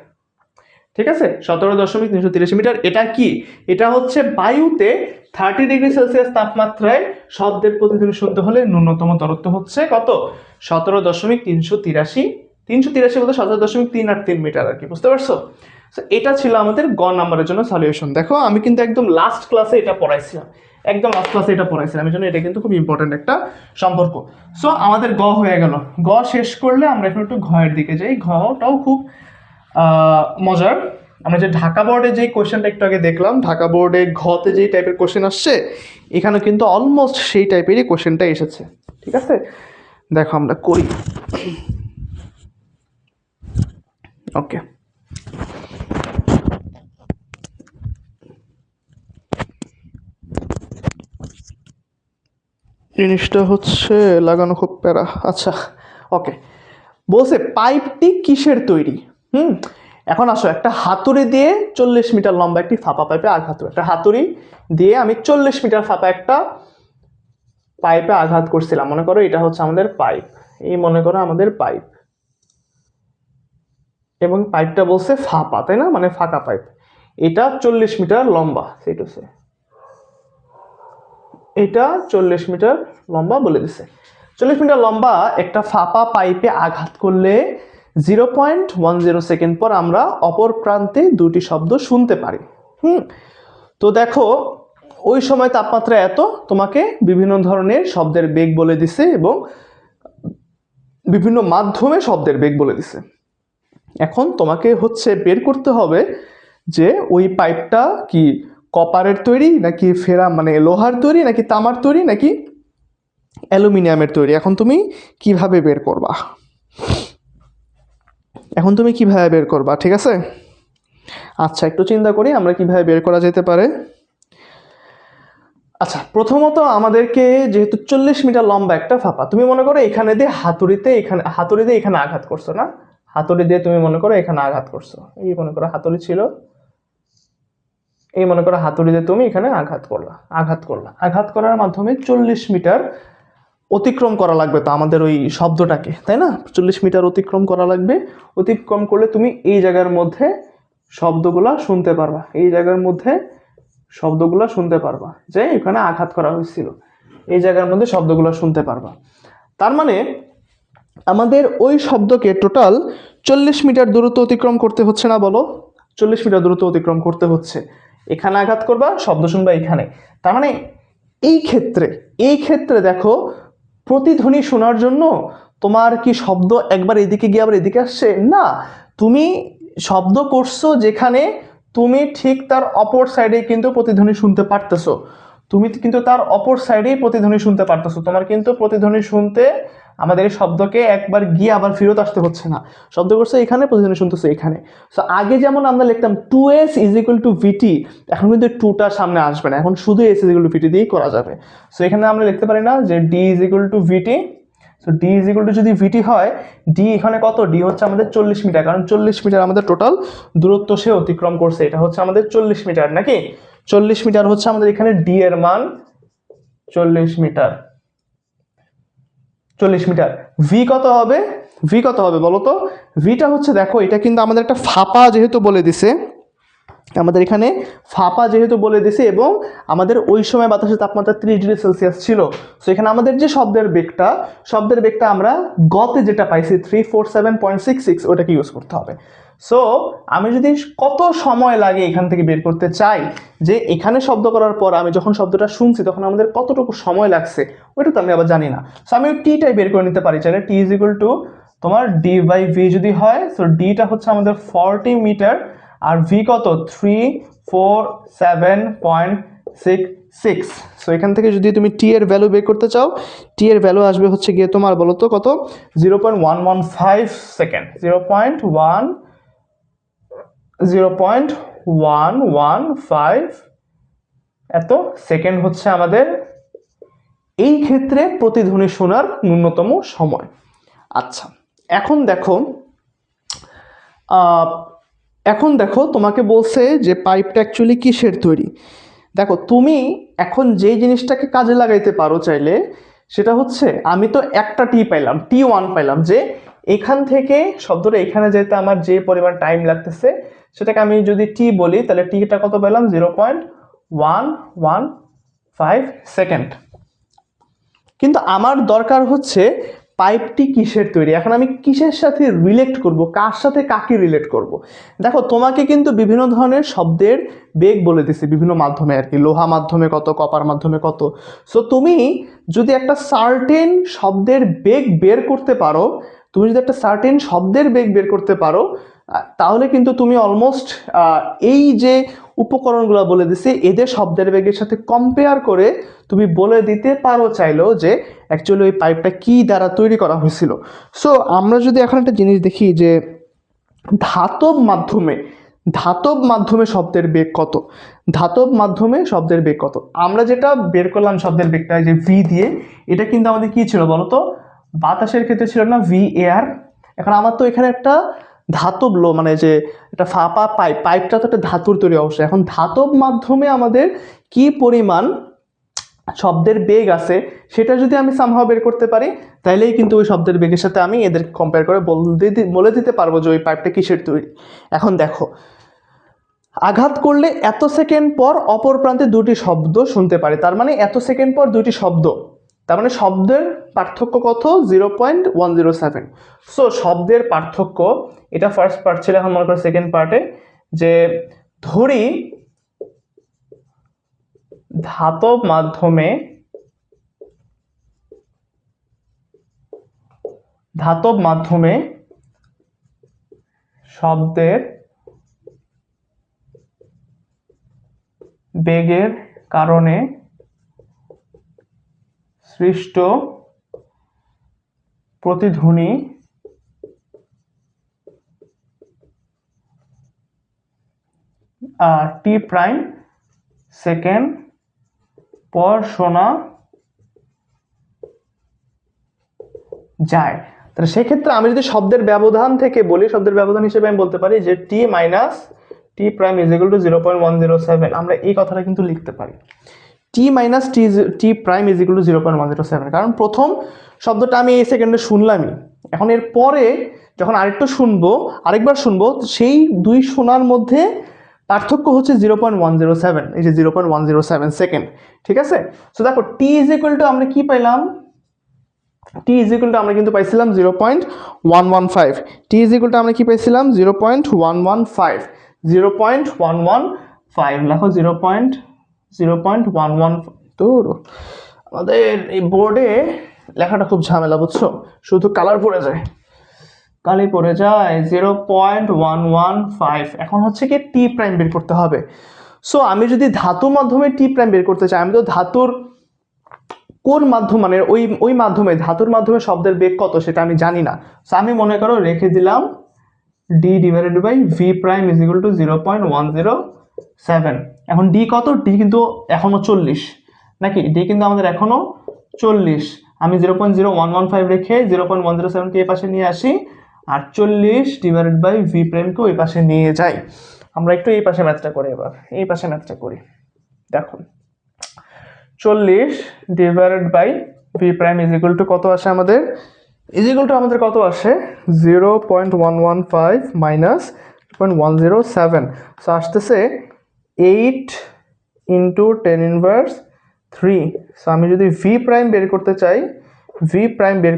ঠিক আছে? 17.383 মিটার। এটা কি? এটা হচ্ছে বায়ুতে 30°C তাপমাত্রায় শব্দের প্রতিধ্বনি শুনতে হলে ন্যূনতম দূরত্ব হচ্ছে কত? 17.383। 383 বলতে 17.383 মিটার আর কি, বুঝতে পারছো? এটা ছিল আমাদের গ নাম্বারের জন্য সলিউশন। দেখো আমি কিন্তু একদম লাস্ট ক্লাসে এটা পড়াইছিলাম, এই জন্য এটা কিন্তু খুব ইম্পর্টেন্ট একটা সম্পর্ক। সো আমাদের গ হয়ে গেল। গ শেষ করলে আমরা এখন একটু ঘয়ের দিকে যাই। ঘটাও খুব মজার। আমরা যে ঢাকা বোর্ডে যে কোশ্চেনটা একটু আগে দেখলাম, ঢাকা বোর্ডে ঘতে যে টাইপের কোশ্চেন আসছে, এখানে কিন্তু অলমোস্ট সেই টাইপেরই কোশ্চেনটা এসেছে, ঠিক আছে? দেখো আমরা করি। ওকে, জিনিসটা হচ্ছে লাগানো খুব প্যারা। আচ্ছা ওকে, বলছে পাইপটি কিসের তৈরি? এখন আসো, একটা হাতুড়ি দিয়ে 40 মিটার লম্বা একটি ফাঁপা পাইপে আঘাত, একটা হাতুড়ি দিয়ে আমি 40 মিটার ফাঁপা একটা পাইপে আঘাত করছিলাম। মনে করো এটা হচ্ছে আমাদের পাইপ, এই মনে করো আমাদের পাইপ, এবং পাইপটা বলছে ফাঁপা, তাই না? মানে ফাঁকা পাইপ। এটা 40 মিটার লম্বা, এটা 40 মিটার লম্বা বলে দিছে। 40 মিটার লম্বা একটা ফাঁপা পাইপে আঘাত করলে 0.10 সেকেন্ড পর আমরা অপর প্রান্তে দুটি শব্দ শুনতে পারি। তো দেখো ওই সময় তাপমাত্রা এত, তোমাকে বিভিন্ন ধরনের শব্দের বেগ বলে দিছে এবং বিভিন্ন মাধ্যমে শব্দের বেগ বলে দিছে। এখন তোমাকে হচ্ছে বের করতে হবে যে ওই পাইপটা কি কপারের তৈরি নাকি ফেরা মানে লোহার তৈরি নাকি তামার তৈরি নাকি অ্যালুমিনিয়ামের তৈরি। এখন তুমি কিভাবে বের করবা? ঠিক আছে? আচ্ছা, একটু চিন্তা করি আমরা কিভাবে বের করা যেতে পারে। আচ্ছা, প্রথমত আমাদেরকে, যেহেতু 40 মিটার লম্বা একটা ফাঁপা, তুমি মনে করো এখানে দিয়ে হাতুড়ি দিয়ে এখানে আঘাত করছো না, হাতুড়ি দিয়ে তুমি মনে করো এখানে আঘাত করছো, এই মনে করো হাতুড়ি ছিল, এই মনে করো হাতুড়ি দিয়ে তুমি এখানে আঘাত করার মাধ্যমে 40 মিটার অতিক্রম করা লাগবে তো আমাদের ওই শব্দটাকে, তাই না? 40 মিটার অতিক্রম করা লাগবে। অতিক্রম করলে তুমি এই জায়গার মধ্যে শব্দগুলা শুনতে পারবা, যে এখানে আঘাত করা হয়েছিল, এই জায়গার মধ্যে শব্দগুলো শুনতে পারবা। তার মানে আমাদের ওই শব্দকে টোটাল 40 মিটার দূরত্ব অতিক্রম করতে হচ্ছে না, বলো? 40 মিটার দূরত্ব অতিক্রম করতে হচ্ছে। এখানে আঘাত করবা, শব্দ শুনবা এখানে। তার মানে এই ক্ষেত্রে দেখো, প্রতিধ্বনি শোনার জন্য তোমার কি শব্দ একবার এদিকে গিয়ে আবার এদিকে আসছে না, তুমি শব্দ করছো যেখানে, তুমি ঠিক তার অপর সাইডে কিন্তু প্রতিধ্বনি শুনতে পারতেছো, তোমার কিন্তু প্রতিধ্বনি শুনতে আমাদের এই শব্দকে একবার গিয়ে আবার ফেরত আসতে হচ্ছে না, শব্দ করছে এখানে, প্রতিধ্বনি শুনতেছো এখানে। সো আগে যেমন আমরা লিখতাম 2s = vt, এখন কিন্তু 2টা সামনে আসবে না, এখন শুধু s = vt দিয়েই করা যাবে। সো এখানে আমরা লিখতে পারি না যে d = vt। সো d যদি vt হয়, d এখানে কত? d হচ্ছে আমাদের 40 মিটার, কারণ 40 মিটার আমাদের টোটাল দূরত্ব সে অতিক্রম করছে, এটা হচ্ছে আমাদের 40 মিটার নাকি? 40 মিটার হচ্ছে আমাদের এখানে d এর মান, 40 মিটার। v কত হবে বলো তো? ভিটা হচ্ছে, দেখো এটা কিন্তু আমাদের একটা ফাঁপা যেহেতু বলে দিছে, এবং আমাদের ওই সময় বাতাসের তাপমাত্রা 30 ডিগ্রি সেলসিয়াস ছিল। সো এখানে আমাদের যে শব্দের বেগটা আমরা গতে যেটা পাইছি 347.66, ওটাকে ইউজ করতে হবে। সো আমি যদি কত সময় লাগে এখান থেকে বের করতে চাই, যে এখানে শব্দ করার পর আমি যখন শব্দটা শুনছি তখন আমাদের কতটুকু সময় লাগছে, ওইটা তো আমি আবার জানি না। সো আমি টিটাই বের করে নিতে পারি চাইলে। টি তোমার d/v যদি হয়, সো ডিটা হচ্ছে আমাদের 40 মিটার, আর ভি কত? 347.66। সো এখান থেকে যদি তুমি টি এর ভ্যালু বের করতে চাও, টি এর ভ্যালু আসবে হচ্ছে গিয়ে তোমার, বলো তো কত? 0.115 সেকেন্ড, 0.115 এত সেকেন্ড হচ্ছে আমাদের এই ক্ষেত্রে প্রতিধ্বনি শোনার ন্যূনতম সময়। আচ্ছা, এখন দেখো তোমাকে বলছে যে পাইপটা অ্যাকচুয়ালি কিসের তৈরি। দেখো, তুমি এখন যে জিনিসটাকে কাজে লাগাইতে পারো চাইলে, সেটা হচ্ছে, আমি তো একটা T1 পাইলাম, যে এখান থেকে শব্দটা এখানে যেতে আমার যে পরিমাণ টাইম লাগতেছে, সেটাকে আমি যদি টি বলি, তাহলে টিটা কত পেলাম? 0.115 সেকেন্ড। কিন্তু আমার দরকার হচ্ছে পাইপটি কিসের তৈরি। এখন আমি কিসের সাথে রিলেট করব, কার সাথে কাকে রিলেট করব? দেখো, তোমাকে কিন্তু বিভিন্ন ধরনের শব্দের বেগ বলে দিছে বিভিন্ন মাধ্যমে আর কি, লোহা মাধ্যমে কত, কপার মাধ্যমে কত। সো তুমি যদি একটা সার্টেন শব্দের বেগ বের করতে পারো, তাহলে কিন্তু তুমি অলমোস্ট এই যে উপকরণগুলো বলে দিছে, এদের শব্দের বেগের সাথে কম্পেয়ার করে তুমি বলে দিতে পারো চাইলেও যে অ্যাকচুয়ালি ওই পাইপটা কি দ্বারা তৈরি করা হয়েছিল। সো আমরা যদি এখন একটা জিনিস দেখি যে ধাতব মাধ্যমে শব্দের বেগ কত, আমরা যেটা বের করলাম শব্দের বেগটা, যে ভি দিয়ে, এটা কিন্তু আমাদের কি ছিল বলতো? বাতাসের ক্ষেত্রে ছিল না, ভি এয়ার। এখন আমার তো এখানে একটা ধাতব মানে যে একটা ফাঁপা পাইপটা তো একটা ধাতুর তৈরি অবশ্যই। এখন ধাতব মাধ্যমে আমাদের কি পরিমাণ শব্দের বেগ আছে, সেটা যদি আমি সামহাও বের করতে পারি, তাইলেই কিন্তু ওই শব্দের বেগের সাথে আমি এদের কম্পেয়ার করে বলে দিতে পারবো যে ওই পাইপটা কিসের তৈরি। এখন দেখো, আঘাত করলে এত সেকেন্ড পর অপর প্রান্তে দুটি শব্দ শুনতে পারে, তার মানে এত সেকেন্ড পর দুটি শব্দ, তার মানে শব্দের পার্থক্য কত? 0.107। সো শব্দের পার্থক্য, এটা ফার্স্ট পার্ট ছিল। এখন মনে করো সেকেন্ড পার্টে, যে ধরি ধাতব মাধ্যমে শব্দের বেগের কারণে সৃষ্ট প্রতিধ্বনি টি প্রাইম সেকেন্ড পর শোনা যায়। তাহলে সেক্ষেত্রে আমি যদি শব্দের ব্যবধান থেকে বলি, শব্দের ব্যবধান হিসেবে আমি বলতে পারি যে T minus T prime is equal to 0.107। আমরা এই কথাটা কিন্তু লিখতে পারি, T minus T prime is equal to 0.107, কারণ প্রথম শব্দটা আমি এই সেকেন্ডে শুনলামই। এখন এর পরে যখন আরেকবার শুনবো, সেই দুই শোনার মধ্যে পার্থক্য হচ্ছে 0.107, এই যে 0.107 সেকেন্ড। ঠিক আছে, সো দেখো টি ইজ ইকুয়াল টু আমরা কি পাইলাম, টি ইজ ইকুয়াল টু আমরা কিন্তু পাইছিলাম 0.115। টি ইজ ইকুয়াল টু আমরা কি পাইছিলাম 0.115, 0.115 লেখো, 0.115। তো আমাদের এই বোর্ডে লেখাটা খুব ঝামেলা, বুঝছো, শুধু কালার পড়ে যায়, কালি পড়ে যায়। 0.115। এখন হচ্ছে কি টি প্রাইম বের করতে হবে। সো আমি যদি ধাতু মাধ্যমে টি প্রাইম বের করতে চাই, আমি তো ধাতুর কোন মাধ্যম মানে ওই মাধ্যমে, ধাতুর মাধ্যমে শব্দের বেগ কত সেটা আমি জানি না। সো আমি মনে করো রেখে দিলাম D divided by V prime is equal to 0.107। এখন ডি কত, ডি কিন্তু এখনো 40 নাকি, ডি কিন্তু আমাদের এখনো 40। আমি 0.0115 রেখে 0.107কে এই পাশে নিয়ে আসি, আর 40 ডিভাইডেড বাই ভি প্রাইমকে ওই পাশে নিয়ে যাই। আমরা একটু এই পাশে ম্যাথটা করি, এবার এই পাশে ম্যাথটা করি। দেখো 40 divided by V prime is equal to কত আসে আমাদের, আমাদের কত আসে 0.115 মাইনাস 0.107। সো আসতেছে 8 ইন্টু 10 ইনভার্স 3। সো আমি যদি ভি প্রাইম বের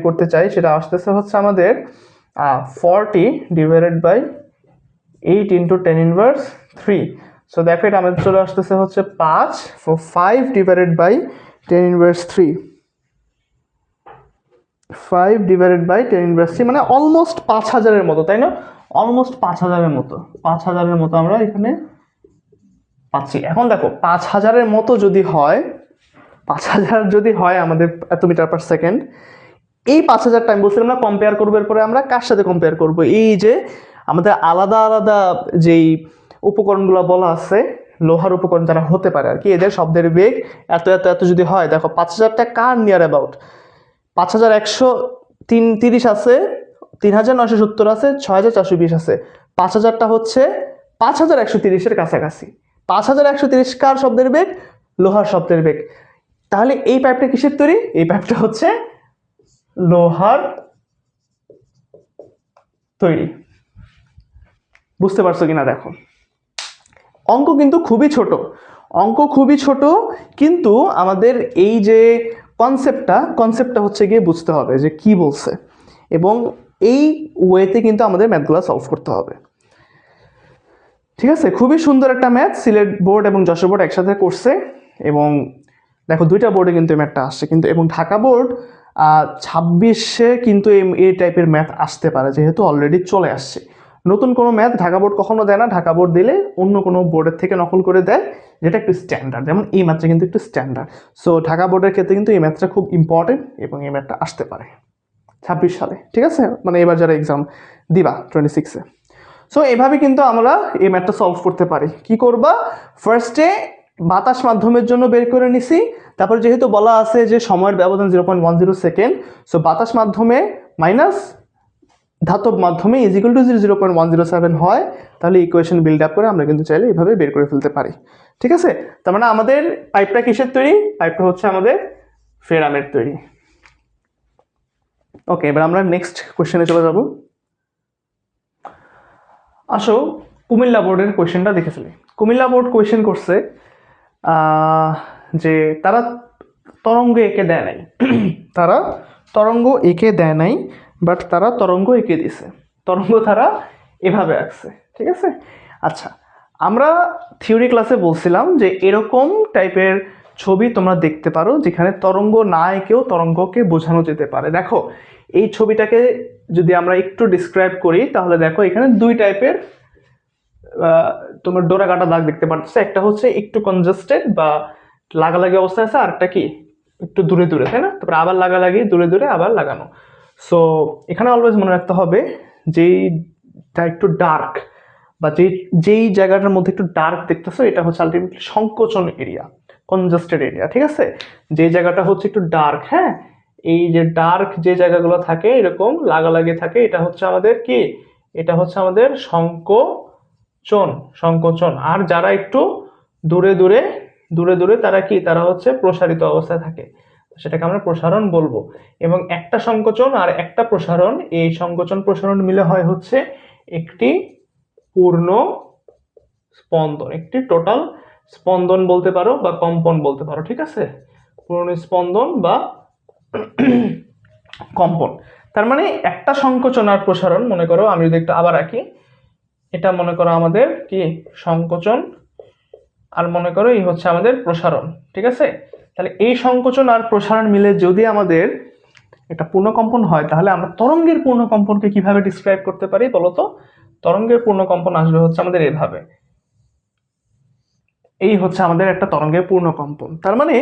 করতে চাই, সেটা আসতেছে হচ্ছে আমাদের 40 divided by 8 into 10 inverse 3। So দেখো এটা আমাদের চলে আসতেছে হচ্ছে 5, 5 divided by 10 inverse 3, 5 divided by 10 inverse 3, মানে অলমোস্ট 5000-এর মতো, তাই না, অলমোস্ট 5000-এর মতো আমরা এখানে পাচ্ছি। এখন দেখো 5000-এর মতো যদি হয়, 5000 যদি হয় আমাদের এত মিটার পার সেকেন্ড, এই 5000 টাইম বলছিলাম না কম্পেয়ার করবো, এরপরে আমরা কার সাথে কম্পেয়ার করবো, এই যে আমাদের আলাদা আলাদা যেই উপকরণগুলো বলা আছে, লোহার উপকরণ যারা হতে পারে আর কি, এদের শব্দের বেগ এত এত এত যদি হয়, দেখো 5000টা কার নিয়ার অ্যাবাউট, 5130 আছে, 3970 আছে, 6420 আছে, 5000টা হচ্ছে 5130-এর কাছাকাছি। 5130 কার শব্দের বেগ, লোহার শব্দের বেগ। তাহলে এই পাইপটা কিসের তৈরি, এই পাইপটা হচ্ছে লোহার তৈরি। বুঝতে পারছো কিনা দেখো, অঙ্ক কিন্তু খুবই ছোট, কিন্তু আমাদের এই যে কনসেপ্টটা হচ্ছে গিয়ে বুঝতে হবে যে কি বলছে, এবং এই ওয়েতে কিন্তু আমাদের ম্যাথগুলো সলভ করতে হবে। ঠিক আছে, খুবই সুন্দর একটা ম্যাথ সিলেট বোর্ড এবং যশোর বোর্ড একসাথে করছে, এবং দেখো দুইটা বোর্ডে কিন্তু এই ম্যাথটা আসছে কিন্তু, এবং ঢাকা বোর্ড 26-এ কিন্তু এই টাইপের ম্যাথ আসতে পারে, যেহেতু অলরেডি চলে আসছে। নতুন কোনো ম্যাথ ঢাকা বোর্ড কখনো দেয় না, ঢাকা বোর্ড দিলে অন্য কোনো বোর্ডের থেকে নকল করে দেয়, যেটা একটু স্ট্যান্ডার্ড, যেমন এই ম্যাথটা কিন্তু একটু স্ট্যান্ডার্ড। সো ঢাকা বোর্ডের ক্ষেত্রে কিন্তু এই ম্যাথটা খুব ইম্পর্টেন্ট, এবং এই ম্যাথটা আসতে পারে 26 সালে। ঠিক আছে, মানে এবার যারা এক্সাম দিবা 26-এ। সো এভাবে কিন্তু আমরা এই ম্যাথটা সলভ করতে পারি। কি করবা, ফার্স্টে বাতাস মাধ্যমের জন্য বের করে নিছি, তারপর যেহেতু বলা আছে যে সময়ের ব্যবধান 0.10 সেকেন্ড, সো বাতাস মাধ্যমে মাইনাস ধাতব মাধ্যমে ইজ ইকুয়াল টু 0.107 হয়, তাহলে ইকুয়েশন বিল্ড আপ করে আমরা কিন্তু চাইলে এইভাবে বের করে ফেলতে পারি। ঠিক আছে, তার মানে আমাদের পাইপটা কিসের তৈরি, পাইপটা হচ্ছে আমাদের ফেরামের তৈরি। ওকে, এবার আমরা নেক্সট কোয়েশ্চেনে চলে যাব। আসো কুমিল্লা বোর্ডের কোয়েশ্চেনটা দেখে ফেলি। কুমিল্লা বোর্ড কোয়েশ্চেন করছে যে তারা তরঙ্গ এঁকে দেয় নাই বাট তারা তরঙ্গ এঁকে দিছে, তরঙ্গ তারা এভাবে আঁকছে। ঠিক আছে, আচ্ছা, আমরা থিওরি ক্লাসে বলছিলাম যে এরকম টাইপের ছবি তোমরা দেখতে পারো যেখানে তরঙ্গ না এঁকেও তরঙ্গকে বোঝানো যেতে পারে। দেখো এই ছবিটাকে যদি আমরা একটু ডিসক্রাইব করি, তাহলে দেখো এখানে দুই টাইপের তোমার ডোরা কাটা দাগ দেখতে পাচ্ছ, একটা হচ্ছে একটু কনজাস্টেড বা লাগালাগি অবস্থায় আছে, আর একটা কি একটু দূরে দূরে, তাই না? তারপরে আবার লাগালাগি, দূরে দূরে আবার লাগানো। সো এখানে অলওয়েজ মনে রাখতে হবে যেইটা একটু ডার্ক বা যেই জায়গাটার মধ্যে একটু ডার্ক দেখতেছো, এটা হচ্ছে আলটিমেটলি সংকোচন এরিয়া, কনজাস্টেড এরিয়া, ঠিক আছে? যে জায়গাটা হচ্ছে একটু ডার্ক, হ্যাঁ, এই যে ডার্ক যে জায়গাগুলো থাকে এরকম লাগালাগি থাকে, এটা হচ্ছে আমাদের কি, এটা হচ্ছে আমাদের সংকোচন। আর যারা একটু দূরে দূরে দূরে দূরে তারা কি, তারা হচ্ছে প্রসারিত অবস্থায় থাকে, সেটাকে আমরা প্রসারণ বলবো। এবং একটা সংকোচন আর একটা প্রসারণ, এই সংকোচন প্রসারণ মিলে হয় হচ্ছে একটি পূর্ণ স্পন্দন, একটি টোটাল স্পন্দন বলতে পারো বা কম্পন বলতে পারো, ঠিক আছে? পূর্ণ স্পন্দন বা কম্পন। তার মানে একটা সংকোচন আর প্রসারণ, মনে করো আমি যদি একটু আবার আঁকি, এটা মনে করো আমাদের কি সংকোচন, আর মনে করো এই হচ্ছে আমাদের প্রসারণ, ঠিক আছে? তাহলে এই সংকোচন আর প্রসারণ মিলে যদি আমাদের একটা পূর্ণকম্পন হয়, তাহলে আমরা তরঙ্গের পূর্ণকম্পনকে কিভাবে ডিসক্রাইব করতে পারি বলতো? তরঙ্গের পূর্ণকম্পন আসবে হচ্ছে আমাদের এভাবে, এই হচ্ছে আমাদের একটা তরঙ্গের পূর্ণকম্পন। তার মানে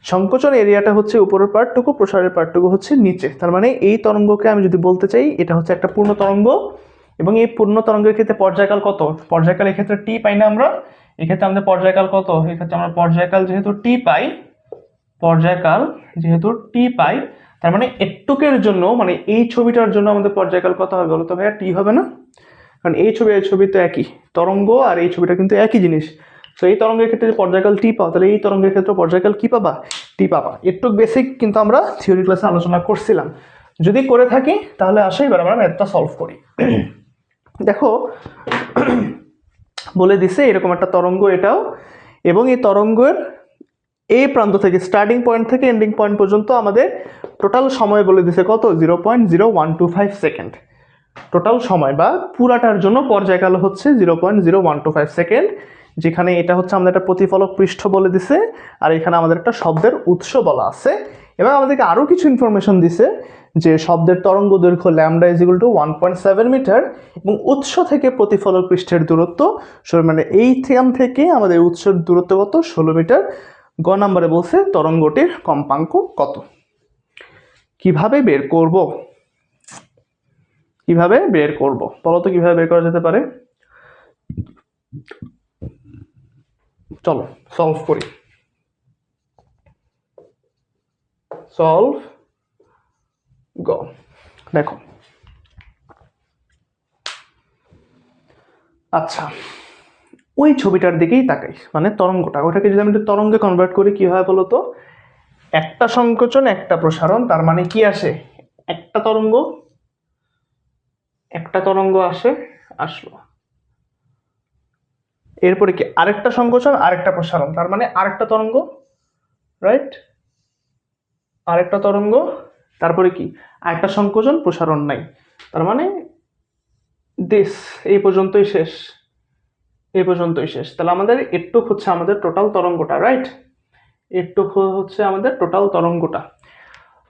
সংকোচন এরিয়াটা হচ্ছে উপরের পার্টটুকু, প্রসারের পার্টটুকু হচ্ছে নিচে। তার মানে এই তরঙ্গকে আমি যদি বলতে চাই এটা হচ্ছে একটা পূর্ণ তরঙ্গ, এবং এই পূর্ণ তরঙ্গের ক্ষেত্রে পর্যায়কাল কত? পর্যায়কাল এক্ষেত্রে টি পাই না আমরা, এক্ষেত্রে আমাদের পর্যায়কাল কত? এক্ষেত্রে আমরা পর্যায়কাল যেহেতু টি পাই, তার মানে একটুকের জন্য, মানে এই ছবিটার জন্য আমাদের পর্যায়কাল কত হবে বলতো ভাইয়া? টি হবে না? কারণ এই ছবি তো একই তরঙ্গ, আর এই ছবিটা কিন্তু একই জিনিস। তো এই তরঙ্গের ক্ষেত্রে পর্যায়কাল টি পাও, তাহলে এই তরঙ্গের ক্ষেত্রে পর্যায়কাল কি পাবা? টি পাবা। একটু বেসিক কিন্তু আমরা থিওরি ক্লাসে আলোচনা করছিলাম, যদি করে থাকি তাহলে আসো এবার আমরা ম্যাথটা সলভ করি। দেখো বলে দিছে এরকম একটা তরঙ্গ এটাও, এবং এই তরঙ্গের এই প্রান্ত থেকে স্টার্টিং পয়েন্ট থেকে এন্ডিং পয়েন্ট পর্যন্ত আমাদের টোটাল সময় বলে দিছে কত? 0.0125 সেকেন্ড। টোটাল সময় বা পুরাটার জন্য পর্যায়কাল হচ্ছে 0.0125 সেকেন্ড, যেখানে এটা হচ্ছে আমাদের একটা প্রতিফলক পৃষ্ঠ বলে দিছে, আর এখানে আমাদের একটা শব্দের উৎস বলা আছে, এবং আমাদেরকে আরও কিছু ইনফরমেশন দিছে যে শব্দের তরঙ্গ দৈর্ঘ্য lambda is equal to 1.7 metre, এবং উৎস থেকে প্রতিফলক পৃষ্ঠের দূরত্ব, মানে এই থিয়াম থেকে আমাদের উৎসের দূরত্ব কত? 16 মিটার। গ নম্বরে বলছে তরঙ্গটির কম্পাঙ্ক কত। কিভাবে বের করব? বলো তো কিভাবে বের করা যেতে পারে? চলো সলভ করি। সলভ গ। দেখো আচ্ছা, ওই ছবিটার দিকেই তাকাই, মানে তরঙ্গটা, ওটাকে যদি আমি তরঙ্গে কনভার্ট করি কি হয় বলো তো? একটা সংকোচন একটা প্রসারণ, তার মানে কি আসে? একটা তরঙ্গ আসলো, এরপরে কি আরেকটা সংকোচন আরেকটা প্রসারণ, তার মানে আরেকটা তরঙ্গ, রাইট? আরেকটা তরঙ্গ, তারপরে কি আরেকটা সংকোচন প্রসারণ নাই, তার মানে দিস এই পর্যন্তই শেষ। তাহলে আমাদের এটুক হচ্ছে আমাদের টোটাল তরঙ্গটা, রাইট? এটুক হচ্ছে আমাদের টোটাল তরঙ্গটা।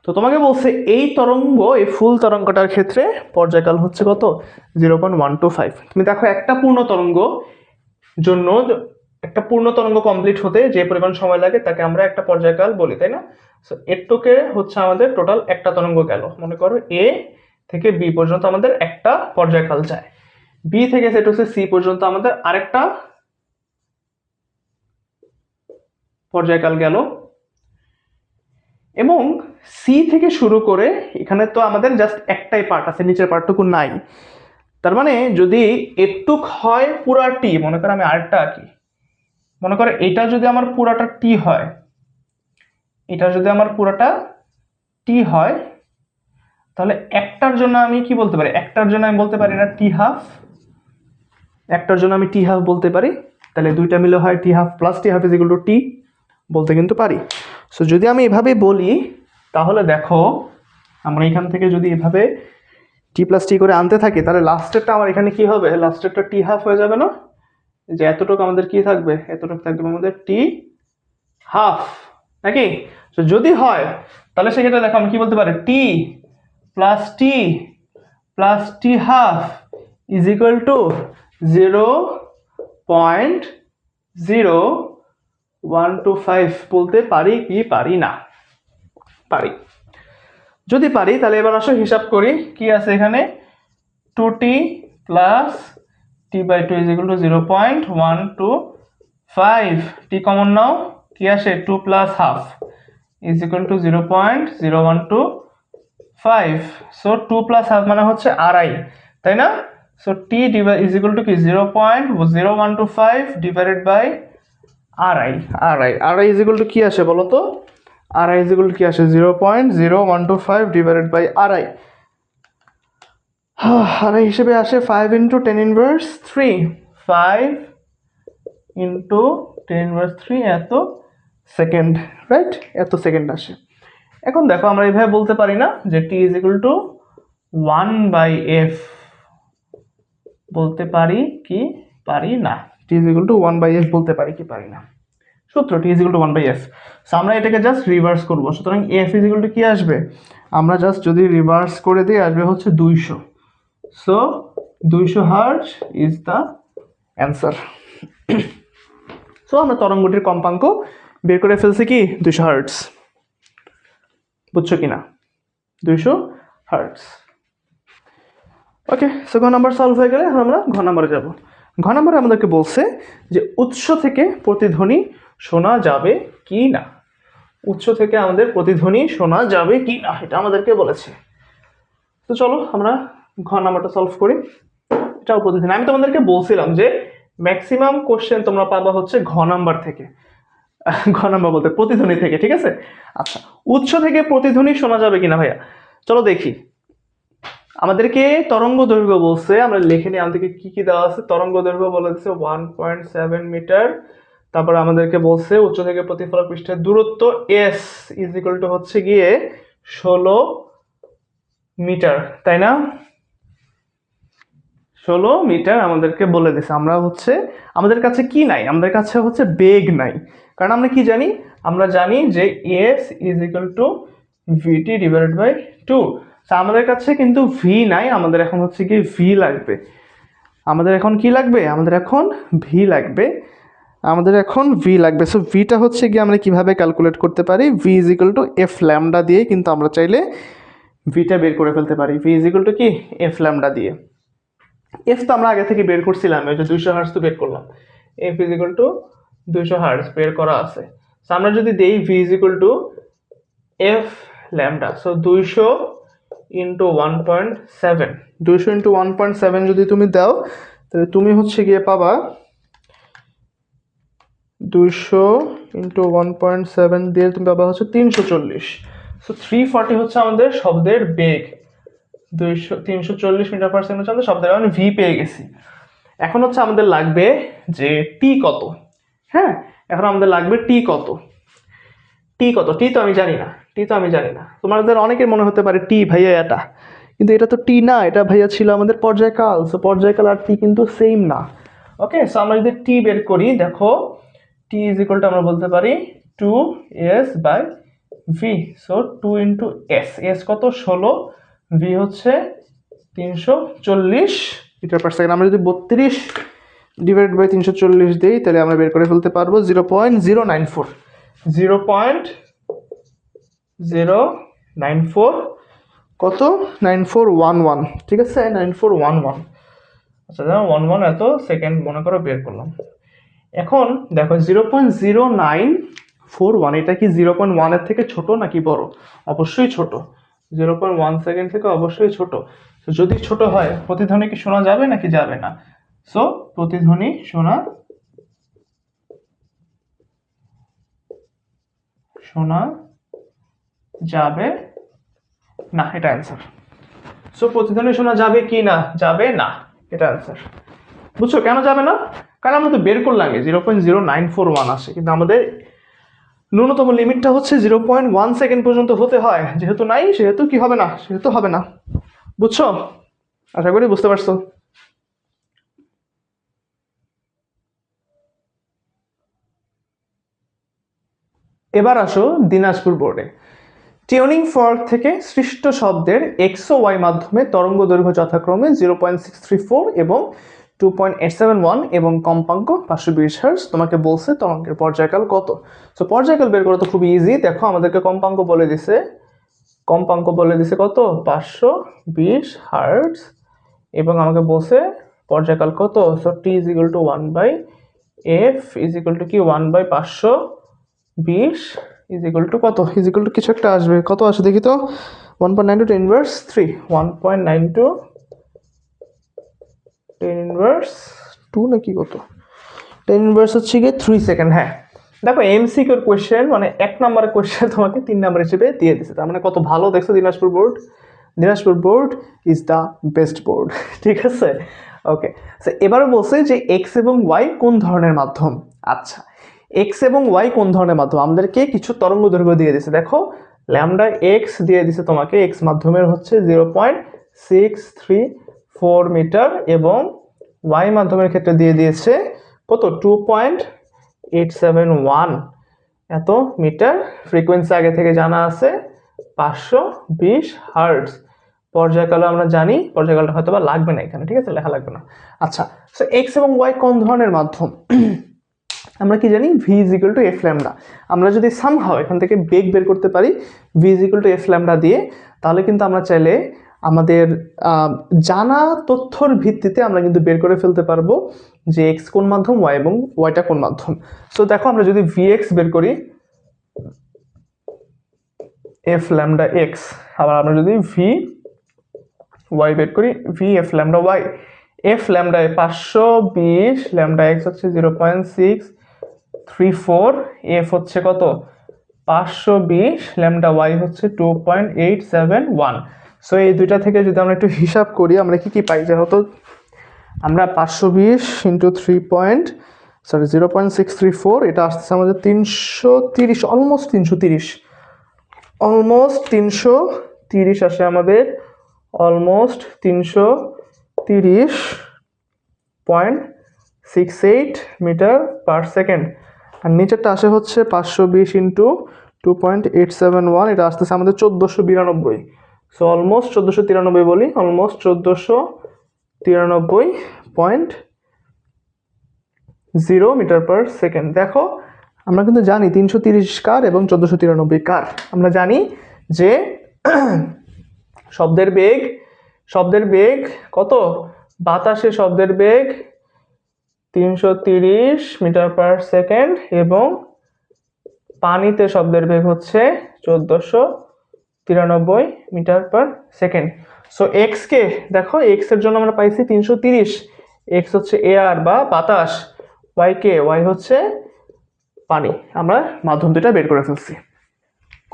তো তোমাকে বলছে এই তরঙ্গ, এই ফুল তরঙ্গটার ক্ষেত্রে পর্যায়কাল হচ্ছে কত? 0.125। তুমি দেখো একটা পূর্ণ তরঙ্গ জন্য, একটা পূর্ণ তরঙ্গ কমপ্লিট হতে যে পরিমাণ সময় লাগে তাকে আমরা একটা পর্যায়কাল বলি, তাই না? সো এটুকে হচ্ছে আমাদের টোটাল একটা তরঙ্গ গেল। মনে করো এ থেকে বি পর্যন্ত আমাদের একটা পর্যায়কাল যায়, বি থেকে সেট হচ্ছে সি পর্যন্ত আমাদের আরেকটা পর্যায়কাল গেল, এবং সি থেকে শুরু করে এখানে তো আমাদের জাস্ট একটাই পার্ট আছে, নিচের পার্টটুকু নাই। তার মানে যদি এটুক হয় পুরা টি, মনে করো আমি আরেকটা আঁকি, মনে করো এটা যদি আমার পুরাটা টি হয়, তাহলে একটার জন্য আমি কি বলতে পারি? একটার জন্য আমি বলতে পারি না টি হাফ, বলতে পারি। তাহলে দুইটা মিলে হয় T half plus T half is equal to T, বলতে কিন্তু পারি। সো যদি আমি এভাবে বলি, তাহলে দেখো আমরা এখান থেকে যদি এভাবে টি প্লাস টি করে আনতে থাকি, তাহলে লাস্টেরটা আমার এখানে কি হবে? লাস্টেরটা টি হাফ হয়ে যাবে না? যে এতটুকু আমাদের কি থাকবে? এতটুকু থাকবে আমাদের টি হাফ, নাকি? তো যদি হয় তাহলে সেক্ষেত্রে দেখো আমি কি বলতে পারি? T plus T half is equal to 0.0125 বলতে পারি কি পারি না? পারি। যদি পারি তাহলে এবার আসো হিসাব করি কি আছে এখানে, 2t plus t/2 is equal to 0.125, T common নাও, কি আসে 2 plus half is equal to 0.0125, so 2 plus half মানে হচ্ছে আড়াই, তাই না? So T is equal to কি 0.0125 ডিভাইডেড বাই আড়াই, আড়াই ইজ ইকুয়াল টু কি আসে বলো তো, আড়াই ইজ ইকুয়াল টু কি আসে 0.0125 ডিভাইডেড বাই আড়াই, আড়াই হিসেবে আসে 5 ইন্টু 10 ইনভার্স 3, 5 ইন্টু 10 ইনভার্স 3 এত সেকেন্ড, রাইট? এত সেকেন্ড আসে। এখন দেখো আমরা এইভাবে বলতে পারি না যে টি ইজ ইকুয়াল টু 1/f, বলতে পারি কি পারি না? টি ইজ ইকুয়াল টু 1/f বলতে পারি কি পারি না? সূত্র T is equal to 1/f। So আমরা এটাকে জাস্ট রিভার্স করব, সুতরাং f ইজ ইকুয়াল টু কি আসবে, আমরা জাস্ট যদি রিভার্স করে দিই আসবে হচ্ছে 200, so 200 hertz is the answer. So আমরা তরঙ্গটির কম্পাঙ্ক বের করে ফেলছি কি 200 হার্টজ, বুঝছো কিনা? 200 হার্টজ। ওকে, সো ঘ নাম্বার সলভ হয়ে গেলে এখন আমরা ঘ নাম্বারে যাব। ঘ নাম্বারে আমাদেরকে বলছে যে উৎস থেকে প্রতিধ্বনি শোনা যাবে কি না, উৎস থেকে আমাদের প্রতিধ্বনি শোনা যাবে কি না এটা আমাদেরকে বলেছে। তো চলো আমরা ঘ নাম্বারটা সলভ করি। এটাও প্রতিধ্বনি, আমি তোমাদেরকে বলছিলাম যে ম্যাক্সিমাম কোশ্চেন তোমরা পাবা হচ্ছে ঘ নাম্বার থেকে, ঘ নাম্বার বলতে প্রতিধ্বনি থেকে, ঠিক আছে? আচ্ছা, উৎস থেকে প্রতিধ্বনি শোনা যাবে কিনা ভাইয়া, চলো দেখি। আমাদেরকে তরঙ্গ দৈর্ঘ্য বলছে, আমরা লিখে নিই আমাদেরকে কি কি দেওয়া আছে। তরঙ্গ দৈর্ঘ্য বলে দিচ্ছে 1.7 মিটার, তারপর আমাদেরকে বলছে উচ্চ থেকে প্রতিফলক পৃষ্ঠের দূরত্ব s ইজ ইকুয়াল টু হচ্ছে গিয়ে 16 মিটার, তাই না? 16 মিটার আমাদেরকে বলে দিছে। আমরা হচ্ছে আমাদের কাছে কি নাই, আমাদের কাছে হচ্ছে বেগ নাই, কারণ আমরা কি জানি, আমরা জানি যে s is equal to vt divided by 2। আমাদের কাছে কিন্তু ভি নাই, আমাদের এখন হচ্ছে কি ভি লাগবে। আমাদের এখন কি লাগবে, আমাদের এখন ভি লাগবে, আমাদের এখন ভি লাগবে। সো ভিটা হচ্ছে কি আমরা কিভাবে ক্যালকুলেট করতে পারি, V is equal two F lambda দিয়ে কিন্তু আমরা চাইলে ভিটা বের করে ফেলতে পারি। ভি ইজ ইকুয়াল টু কি এফ ল্যামডা দিয়ে, এফ তো আমরা আগে থেকে বের করছিলাম, ওই যে 200 হার্টজ তো বের করলাম, F is equal two 200 hertz বের করা আছে। সো আমরা যদি দেই V is equal two F lambda, so 200 into 1.7, 200 into 1.7 যদি তুমি দাও তাহলে তুমি হচ্ছে গিয়ে পাবা 200 ইন্টু 1.7 দিয়ে তুমি পাবা হচ্ছে 340। সো 340 হচ্ছে আমাদের শব্দের বেগ, 340 মিটার পার সেকেন্ড হচ্ছে আমাদের শব্দের, মানে ভি পেয়ে গেছি। এখন হচ্ছে আমাদের লাগবে যে টি কত। হ্যাঁ, এখন আমাদের লাগবে টি কত, টি কত, টি তো আমি জানি না, টি তো আমি জানি না। তোমাদের অনেকের মনে হতে পারে টি ভাইয়া এটা, কিন্তু এটা তো টি না, এটা ভাইয়া ছিল আমাদের পর্যায়কাল। সো পর্যায়কাল আর টি কিন্তু সেম না। ওকে, সো আমরা যদি টি বের করি, দেখো টি ইজ ইকুয়াল টু আমরা বলতে পারি 2s by V. So 2 into S, S কত 16, ভি হচ্ছে 340 মিটার পার সেকেন্ড। আমরা যদি 32 ডিভাইড বাই 340 দিই তাহলে আমরা বের করে ফেলতে পারবো 0.094, 0.094 কত 9411, ঠিক আছে 9411। আচ্ছা 11 এত সেকেন্ড মনে করো বের করলাম। এখন দেখো 0.0941, এটা কি 0.1 এর থেকে ছোট নাকি বড়? অবশ্যই ছোট, 0.1 সেকেন্ড থেকে অবশ্যই ছোট। যদি ছোট হয় প্রতিধ্বনি কি শোনা যাবে নাকি যাবে না? সো প্রতিধ্বনি শোনা যাবে না, এটা অ্যান্সার। সো প্রতিধ্বনি শোনা যাবে কি না, যাবে না, এটা অ্যান্সার। বুঝছো কেন যাবে না? কারণ আমরা তো বের করলাম 0.0941 আসে, কিন্তু আমাদের ন্যূনতম লিমিটটা হচ্ছে 0.1 সেকেন্ড পর্যন্ত হতে হয়, যেহেতু নাই সেহেতু কি হবে না, সেহেতু হবে না। বুঝছো? আশা করি বুঝতে পারছো। এবার আসো দিনাজপুর বোর্ডে। টিউনিং ফর্ক থেকে সৃষ্ট শব্দের এক্স ও ওয়াই মাধ্যমে তরঙ্গ দৈর্ঘ্য যথাক্রমে 0.634 এবং 2.871 এবং কম্পাঙ্ক 520 হার্টজ। তোমাকে বলছে তরঙ্গের পর্যায়কাল কত। সো পর্যায়কাল বের করা তো খুব ইজি। দেখো আমাদেরকে কম্পাঙ্ক বলে দিছে কম্পাঙ্ক বলে দিছে কত 520 হার্টজ, এবং আমাকে বলছে পর্যায়কাল কত, so T is equal to 1/f is equal to কি 1/520 ইজ ইকুয়াল টু কত, ইজ ইকুয়াল টু কিছু একটা আসবে, কত আসে দেখি তো, 1.92 10 ইনভার্স 3, 1.92 10 ইনভার্স 2 নাকি কত, 10 ইনভার্স হচ্ছে গিয়ে 3 সেকেন্ড। হ্যাঁ দেখো এমসিকিউর কোয়েশ্চেন মানে 1 নম্বরের কোয়েশ্চেন তোমাকে 3 নম্বর হিসেবে দিয়ে দিচ্ছে, তার মানে কত ভালো দেখছো Dinajpur board. Dinajpur board is the best board, ঠিক আছে। ওকে, সো এবারে বলছে যে এক্স এবং ওয়াই কোন ধরনের মাধ্যম। আচ্ছা, এক্স এবং ওয়াই কোন ধরনের মাধ্যম, আমাদেরকে কিছু তরঙ্গ দৈর্ঘ্য দিয়ে দিছে। দেখো ল্যামডা এক্স দিয়ে দিছে তোমাকে, এক্স মাধ্যমের হচ্ছে 0.634 মিটার, এবং ওয়াই মাধ্যমের ক্ষেত্রে দিয়ে দিয়েছে কত 2.871 এত মিটার। ফ্রিকোয়েন্সি আগে থেকে জানা আছে 520 হার্টজ। পর্যায়কাল আমরা জানি, পর্যায়কালটা হয়তো বা লাগবে না এখানে, ঠিক আছে, লেখা লাগবে না। আচ্ছা, সো এক্স এবং ওয়াই কোন ধরনের মাধ্যম, আমরা কি জানি V is equal two F lambda. আমরা যদি সামহাও এখান থেকে বেগ বের করতে পারি V is equal two F lambda দিয়ে, তাহলে কিন্তু আমরা চাইলে আমাদের জানা তথ্যর ভিত্তিতে আমরা কিন্তু বের করে ফেলতে পারবো যে এক্স কোন মাধ্যম ওয়াই এবং ওয়াইটা কোন মাধ্যম। সো দেখো আমরা যদি ভি এক্স বের করি এফ ল্যামডা এক্স, আবার আমরা যদি ভি ওয়াই বের করি V F lambda Y, F lambda 520, lambda X হচ্ছে 0.634, এফ হচ্ছে কত 520, ল্যামডা ওয়াই হচ্ছে 2.871। সো এই দুইটা থেকে যদি আমরা একটু হিসাব করি আমরা কি কি পাই, যেহেতু আমরা 520 ইন্টু 0.634, এটা আসতেছে আমাদের 330, অলমোস্ট 330 আসে আমাদের, অলমোস্ট 330.68 মিটার পার সেকেন্ড। আর নিচেরটা আসে হচ্ছে 520 ইন্টু 2.871, এটা আসতেছে আমাদের 1492। সো অলমোস্ট 1493 বলি, অলমোস্ট 1493.0 মিটার পার সেকেন্ড। দেখো আমরা কিন্তু জানি 330 কার এবং 1493 কার। আমরা জানি যে শব্দের বেগ কত, বাতাসে শব্দের বেগ 330 মিটার পার সেকেন্ড, এবং পানিতে শব্দের বেগ হচ্ছে 1493 metre per second. So X কে দেখো, এক্স এর জন্য আমরা পাইছি 330, এক্স হচ্ছে এয়ার বা বাতাস, ওয়াই হচ্ছে পানি। আমরা মাধ্যম দুটা বের করে ফেলছি।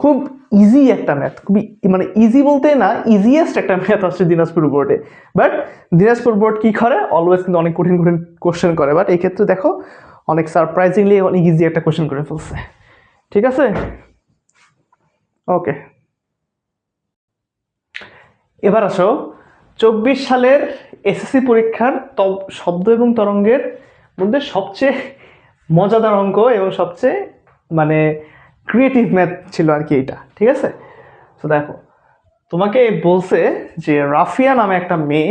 খুব ইজি একটা ম্যাথ, খুবই মানে ইজি বলতে না, ইজিয়েস্ট একটা ম্যাথ আসছে দিনাজপুর বোর্ডে। বাট দিনাজপুর বোর্ড কি করে, অলওয়েজ কিন্তু অনেক কঠিন কোশ্চেন করে, বাট এই ক্ষেত্রে দেখো অনেক সারপ্রাইজিংলি অনেক ইজি একটা কোশ্চেন করে ফেলছে, ঠিক আছে। ওকে, এবার আসো 24 সালের এসএসসি পরীক্ষার শব্দ এবং তরঙ্গের মধ্যে সবচেয়ে মজাদার অঙ্ক এবং সবচেয়ে মানে ক্রিয়েটিভ ম্যাথ ছিল আর কি এটা, ঠিক আছে। তো দেখো তোমাকে বলছে যে রাফিয়া নামে একটা মেয়ে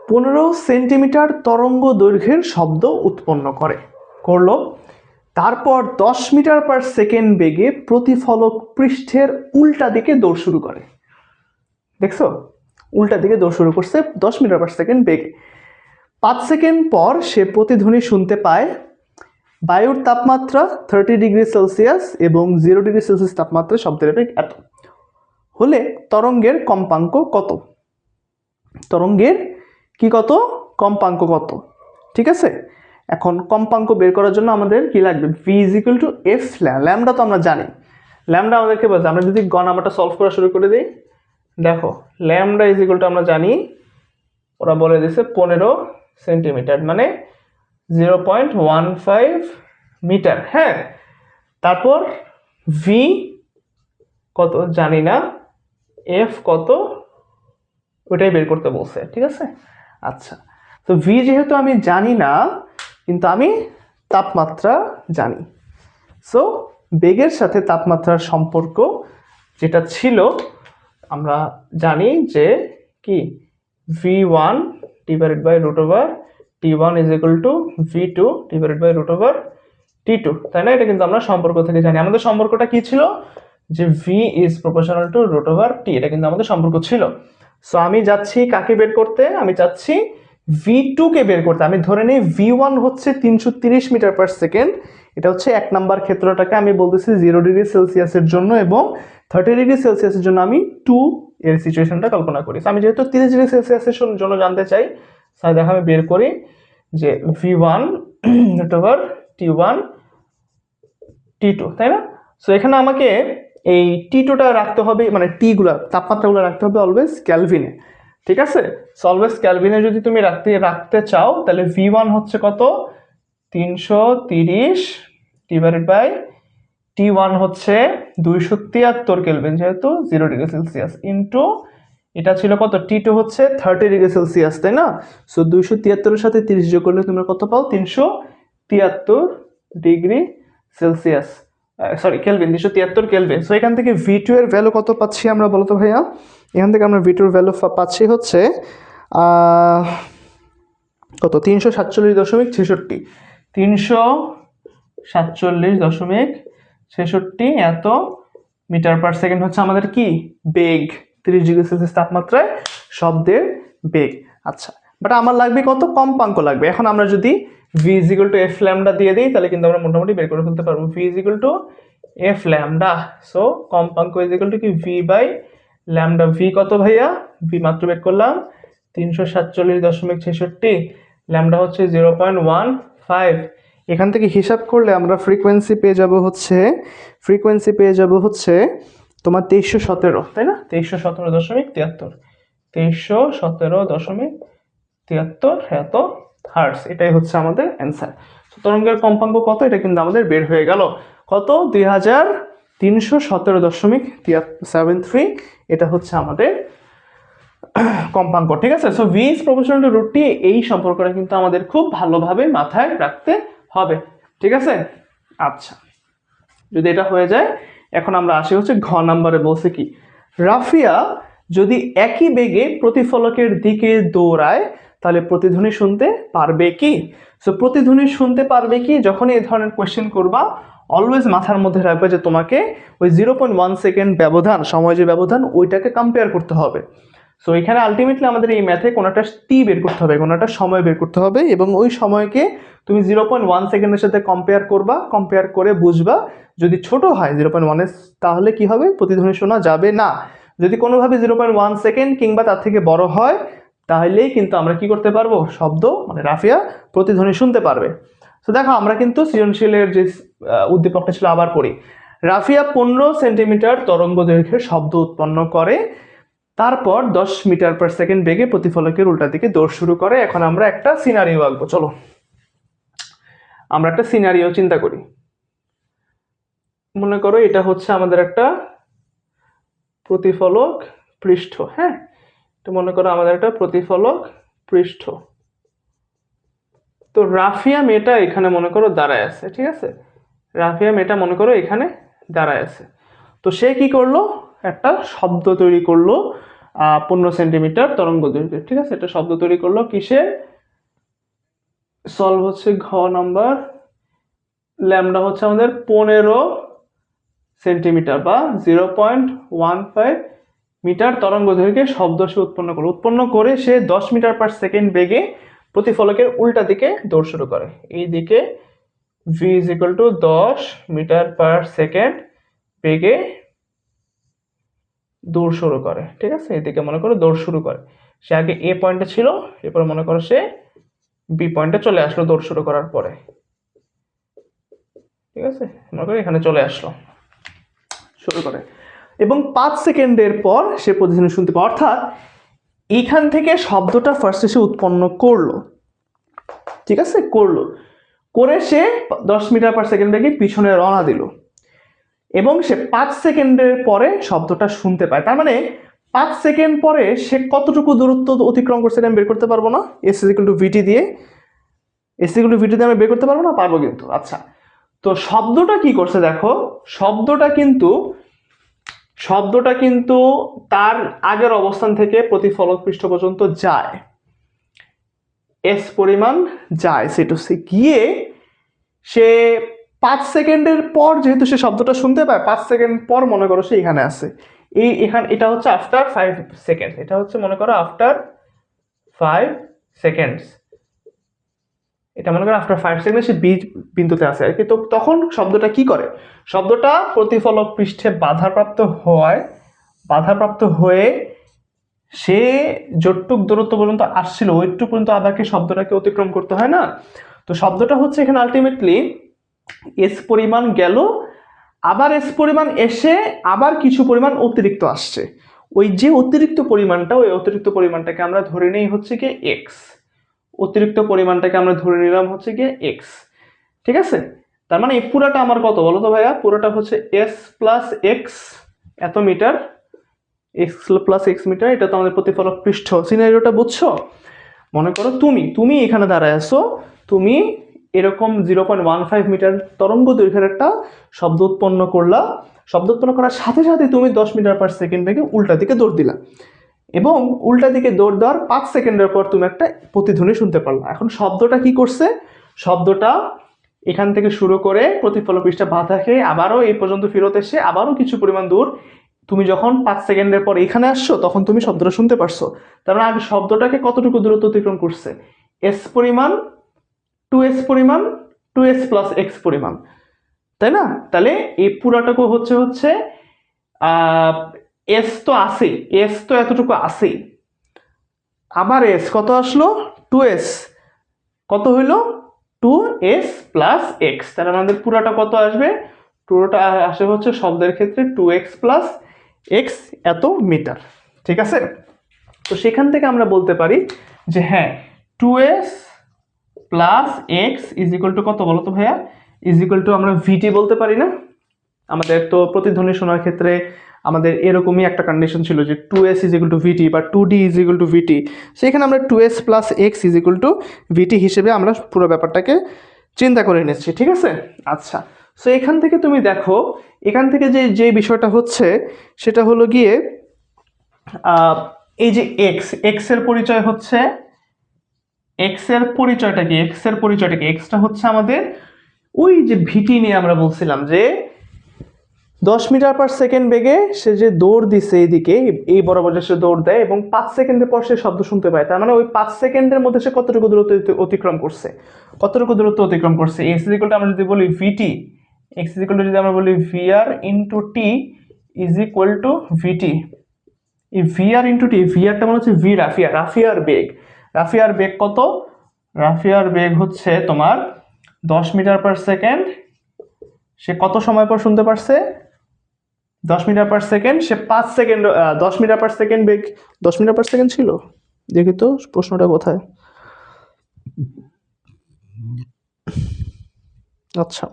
15 সেন্টিমিটার তরঙ্গ দৈর্ঘ্যের শব্দ উৎপন্ন করলো, তারপর 10 মিটার পার সেকেন্ড বেগে প্রতিফলক পৃষ্ঠের উল্টা দিকে দৌড় শুরু করে। দেখছো, উল্টা দিকে দৌড় শুরু করছে 10 মিটার পার সেকেন্ড বেগে। 5 সেকেন্ড পর সে প্রতিধ্বনি শুনতে পায়। বায়ুর তাপমাত্রা 30 ডিগ্রি সেলসিয়াস এবং 0 ডিগ্রি সেলসিয়াস তাপমাত্রা শব্দের বেগ এত হলে তরঙ্গের কম্পাঙ্ক কত, তরঙ্গের কি কত, কম্পাঙ্ক কত, ঠিক আছে। এখন কম্পাঙ্ক বের করার জন্য আমাদের কি লাগবে, V is equal two F lambda, তো আমরা জানি ল্যামডা আমাদেরকে বলছে, আমরা যদি গ নাম্বারটা সলভ করা শুরু করে দিই, দেখো ল্যামডা ইজ ইকুয়াল টু আমরা জানি, ওরা বলে দিয়েছে 15 সেন্টিমিটার মানে 0.15 মিটার। হ্যাঁ, তারপর ভি কত জানি না, এফ কত ওটাই বের করতে বলছে, ঠিক আছে। আচ্ছা, তো ভি যেহেতু আমি জানি না, কিন্তু আমি তাপমাত্রা জানি, সো বেগের সাথে তাপমাত্রার সম্পর্ক যেটা ছিল আমরা জানি যে কি v1 divided by root over t1 is equal to v2 divided by root over t2, তাই না। এটা কিন্তু আমরা সম্পর্ক থেকে জানি। আমাদের সম্পর্কটা কি ছিল, যে V is proportional to root over T, এটা কিন্তু আমাদের সম্পর্ক ছিল। সো আমি যাচ্ছি কাকে বের করতে, আমি চাচ্ছি V2 কে বের করতে। আমি ধরে নিই V1 হচ্ছে 330 মিটার পার সেকেন্ড, এটা হচ্ছে 1 নাম্বার ক্ষেত্রটাকে আমি বলতেছি 0 ডিগ্রি সেলসিয়াসের জন্য, এবং 30 ডিগ্রি সেলসিয়াসের জন্য আমি 2 এর সিচুয়েশনটা কল্পনা করি। আমি যেহেতু 30 ডিগ্রি সেলসিয়াসের জন্য জানতে চাই, তাই দেখো আমি বের করি যে V1 root over T1 T2, তাই না? সো এখানে আমাকে এই T2টা রাখতে হবে, মানে টিগুলো তাপমাত্রাগুলো রাখতে হবে অলওয়েজ ক্যালভিনে, ঠিক আছে? সো অলওয়েজ ক্যালভিনে যদি তুমি রাখতে চাও, তাহলে V1 হচ্ছে কত, 330 ডিভাইডেড বাই T1 হচ্ছে 273 কেলভিন, যেহেতু 0 ডিগ্রি সেলসিয়াস, ইন্টু এটা ছিল কত, T2 হচ্ছে 30 ডিগ্রি সেলসিয়াস, তাই না? সো 273 এর সাথে 30 যোগ করলে তোমরা কত পাও, 373 degree Celsius, sorry Kelvin, 373 Kelvin. So এখান থেকে V2 এর ভ্যালু কত পাচ্ছি আমরা, বলো তো ভাইয়া? এখান থেকে আমরা V2 এর ভ্যালু পাচ্ছি হচ্ছে কত, 347.66, 347.66 এত মিটার পার সেকেন্ড হচ্ছে আমাদের কি বেগ, 30 ডিগ্রি সেলসিয়াস তাপমাত্রায় শব্দের বেগ। আচ্ছা, বাট আমার লাগবে কত, কম্পাঙ্ক লাগবে। এখন আমরা যদি v is equal to f lambda দিয়ে দিই, তাহলে কিন্তু আমরা মোটামুটি বের করে ফেলতে পারবো v is equal to f lambda। So কম্পাঙ্ক is equal to কি v বাই ল্যামডা। v কত ভাইয়া, v মাত্র বের করলাম 347.66, ল্যামডা হচ্ছে 0.15। এখান থেকে হিসাব করলে আমরা ফ্রিকোয়েন্সি পেয়ে যাব হচ্ছে তোমার 2317, তাই না? 2317.73, 2317.73 এত হার্টস, এটাই হচ্ছে আমাদের অ্যান্সার। তরঙ্গের কম্পাঙ্ক কত, এটা কিন্তু আমাদের বের হয়ে গেল, কত, 2317.73, এটা হচ্ছে আমাদের কম্পাঙ্ক, ঠিক আছে? So V is proportional to root T, এই সম্পর্কটা কিন্তু আমাদের খুব ভালোভাবে মাথায় রাখতে হবে, ঠিক আছে? আচ্ছা, যদি এটা হয়ে যায়, এখন আমরা আসি হচ্ছে ঘ নাম্বারে, বলছে কি, রাফিয়া যদি একই বেগে প্রতিফলকের দিকে দৌড়ায়, তাহলে প্রতিধ্বনি শুনতে পারবে কি? সো প্রতিধ্বনি শুনতে পারবে কি, যখন এই ধরনের কোয়েশ্চেন করবা, অলওয়েজ মাথার মধ্যে রাখবে যে তোমাকে ওই 0.1 সেকেন্ড ব্যবধান, সময় যে ব্যবধান, ওইটাকে কম্পেয়ার করতে হবে। সো এখানে আলটিমেটলি আমাদের এই ম্যাথে কোনোটা টি বের করতে হবে, কোনোটা সময় বের করতে হবে, এবং ওই সময়কে তুমি 0.1 সেকেন্ডের সাথে কম্পেয়ার করবা, কম্পেয়ার করে বুঝবা যদি ছোট হয় 0.1 তাহলে কি হবে, প্রতিধ্বনি শোনা যাবে না। যদি কোনোভাবে 0.1 সেকেন্ড কিংবা তার থেকে বড় হয়, তাহলেই কিন্তু আমরা কি করতে পারবো, শব্দ মানে রাফিয়া প্রতিধ্বনি শুনতে পারবে। তো দেখো আমরা কিন্তু সৃজনশীলের যে উদ্দীপকটা ছিল আবার পড়ি। রাফিয়া 15 সেন্টিমিটার তরঙ্গ দৈর্ঘ্যের শব্দ উৎপন্ন করে, তারপর 10 মিটার পার সেকেন্ড বেগে প্রতিফলকের উল্টা দিকে দৌড় শুরু করে। এখন আমরা একটা সিনারিও আঁকবো, চলো আমরা একটা সিনারিও চিন্তা করি। মনে করো এটা হচ্ছে আমাদের একটা প্রতিফলক পৃষ্ঠ, হ্যাঁ, তো মনে করো আমাদের একটা প্রতিফলক পৃষ্ঠ। তো রাফিয়া মেয়েটা এখানে মনে করো দাঁড়ায় আছে, ঠিক আছে? রাফিয়া মেয়েটা মনে করো এখানে দাঁড়ায় আছে। তো সে কি করলো, একটা শব্দ তৈরি করলো 15 সেন্টিমিটার তরঙ্গ দৈর্ঘ্য, ঠিক আছে? এটা শব্দ তৈরি করলো কিসে, সলভ হচ্ছে ঘ নাম্বার, ল্যামডা হচ্ছে আমাদের 15 সেন্টিমিটার বা 0.15 মিটার তরঙ্গ দৈর্ঘ্যে শব্দ সে উৎপন্ন করে সে 10 মিটার পার সেকেন্ড বেগে প্রতিফলকের উল্টা দিকে দৌড় শুরু করে। এই দিকে v is equal to 10 metre per second বেগে দৌড় শুরু করে, ঠিক আছে? এদিকে মনে করো দৌড় শুরু করে, সে আগে এ পয়েন্টে ছিল, এরপর মনে করো সে বি পয়েন্টে চলে আসলো দৌড় শুরু করার পরে, ঠিক আছে? মনে করো এখানে চলে আসলো, শুরু করে, এবং 5 সেকেন্ডের পর সে প্রতিধ্বনি শুনতে পায়, অর্থাৎ এখান থেকে শব্দটা ফার্স্টে সে উৎপন্ন করলো, ঠিক আছে? করে সে 10 মিটার পার সেকেন্ড বেগে পিছনে রওনা দিল, এবং সে 5 সেকেন্ডের পরে শব্দটা শুনতে পায়। তার মানে 5 সেকেন্ড পরে সে কতটুকু দূরত্ব অতিক্রম করছে আমি বের করতে পারবো না, এস ইকুয়াল টু ভিটি দিয়ে, আমি বের করতে পারবো না, পারবো কিন্তু। আচ্ছা, তো শব্দটা কি করছে দেখো, শব্দটা কিন্তু তার আগের অবস্থান থেকে প্রতিফলক পৃষ্ঠ পর্যন্ত যায়, এস পরিমাণ যায়, সেটু সে গিয়ে সে 5 সেকেন্ডের পর যেহেতু সে শব্দটা শুনতে পায়, 5 সেকেন্ড পর মনে করো সে এখানে আছে, এটা হচ্ছে আফটার 5 সেকেন্ড, এটা হচ্ছে মনে করো আফটার 5 সেকেন্ডস, এটা মনে করো আফটার 5 সেকেন্ড সে বি বিন্দুতে আছে আর কি। তো তখন শব্দটা কি করে, শব্দটা প্রতিফলক পৃষ্ঠে বাধাপ্রাপ্ত হয়ে সে যতটুক দূরত্ব পর্যন্ত আসছিল ওইটুকু পর্যন্ত আবার শব্দটাকে অতিক্রম করতে হয় না। তো শব্দটা হচ্ছে এখানে আলটিমেটলি এস পরিমাণ গেল, আবার এস পরিমাণ এসে আবার কিছু পরিমাণ অতিরিক্ত আসছে, ওই যে অতিরিক্ত পরিমাণটা, ওই অতিরিক্ত পরিমাণটাকে আমরা ধরে নেই হচ্ছে গিয়ে এক্স, অতিরিক্ত পরিমাণটাকে আমরা ধরে নিলাম হচ্ছে গিয়ে এক্স, ঠিক আছে। তার মানে এই পুরাটা আমার কত বলো তো ভাইয়া, পুরোটা হচ্ছে এস প্লাস এক্স এত metre, x plus x metre, এটা তো আমাদের প্রতিফলক পৃষ্ঠ। সিনারিওটা বুঝছো? মনে করো তুমি এখানে দাঁড়ায় আছো, তুমি এরকম 0.15 মিটার তরঙ্গ দৈর্ঘ্যের একটা শব্দ উৎপন্ন করলা, শব্দ উৎপন্ন করার সাথে সাথে তুমি 10 মিটার পার সেকেন্ড বেগে উল্টা দিকে দৌড় দিলা, এবং উল্টা দিকে দৌড় দেওয়ার 5 সেকেন্ডের পর তুমি একটা প্রতিধ্বনি শুনতে পারলা। এখন শব্দটা কি করছে, শব্দটা এখান থেকে শুরু করে প্রতিফলক পৃষ্ঠে বাধা খেয়ে আবারও এই পর্যন্ত ফেরত এসে আবারও কিছু পরিমাণ দূর, তুমি যখন 5 সেকেন্ডের পর এখানে আসছো তখন তুমি শব্দটা শুনতে পারছো। তার মানে আগে শব্দটাকে কতটুকু দূরত্ব অতিক্রম করছে, এস পরিমাণ, 2s পরিমাণ, 2s প্লাস এক্স পরিমাণ, তাই না? তাহলে এই পুরাটুকু হচ্ছে এস তো আসেই, এস তো এতটুকু আসেই, আবার এস কত আসলো, 2s, কত হইলো 2s প্লাস এক্স, তাহলে আমাদের পুরাটা কত আসবে, পুরোটা আসে হচ্ছে শব্দের ক্ষেত্রে 2x প্লাস এক্স এত মিটার, ঠিক আছে। তো সেখান থেকে আমরা বলতে পারি যে হ্যাঁ 2s plus X is equal to কত বলো তো ভাইয়া, ইজ ইকুয়াল টু আমরা ভিটি বলতে পারি না? আমাদের তো প্রতিধ্বনি শোনার ক্ষেত্রে আমাদের এরকমই একটা কন্ডিশন ছিল যে 2s ইজ ইকুয়াল টু ভিটি বা 2d ইজ ইকুয়াল টু ভিটি, সেখানে আমরা 2s plus X is equal to VT হিসেবে আমরা পুরো ব্যাপারটাকে চিন্তা করে নিচ্ছি, ঠিক আছে। আচ্ছা, সো এখান থেকে তুমি দেখো, এখান থেকে যে বিষয়টা হচ্ছে সেটা হলো গিয়ে এই যে এক্স এর পরিচয় হচ্ছে, এক্স এর পরিচয়টা কি, এক্সটা হচ্ছে আমাদের ওই যে ভিটি নিয়ে আমরা বলছিলাম যে 10 মিটার পার সেকেন্ড বেগে সে যে দৌড় দিছে এইদিকে, এই বরাবর সে দৌড় দেয় এবং 5 সেকেন্ডের পর সে শব্দ শুনতে পায়, তার মানে ওই 5 সেকেন্ডের মধ্যে সে কতটুকু দূরত্ব অতিক্রম করছে, এক্স ইজ ইকুয়াল টু আমরা যদি বলি VT, X is equal to যদি আমরা বলি VR into T is equal to VT, এই ভিআর ইন্টু টি, ভিআরটা মানে হচ্ছে ভি রাফিয়ার বেগ, রাফিয়ার বেগ কত, রাফিয়ার বেগ হচ্ছে তোমার 10 মিটার পার সেকেন্ড, সে কত সময় পর শুনতে পারছে, 10 মিটার পার সেকেন্ড, সে 5 সেকেন্ড 10 মিটার পার সেকেন্ড বেগ, 10 মিটার পার সেকেন্ড ছিল, দেখি তো প্রশ্নটা কোথায়। আচ্ছা,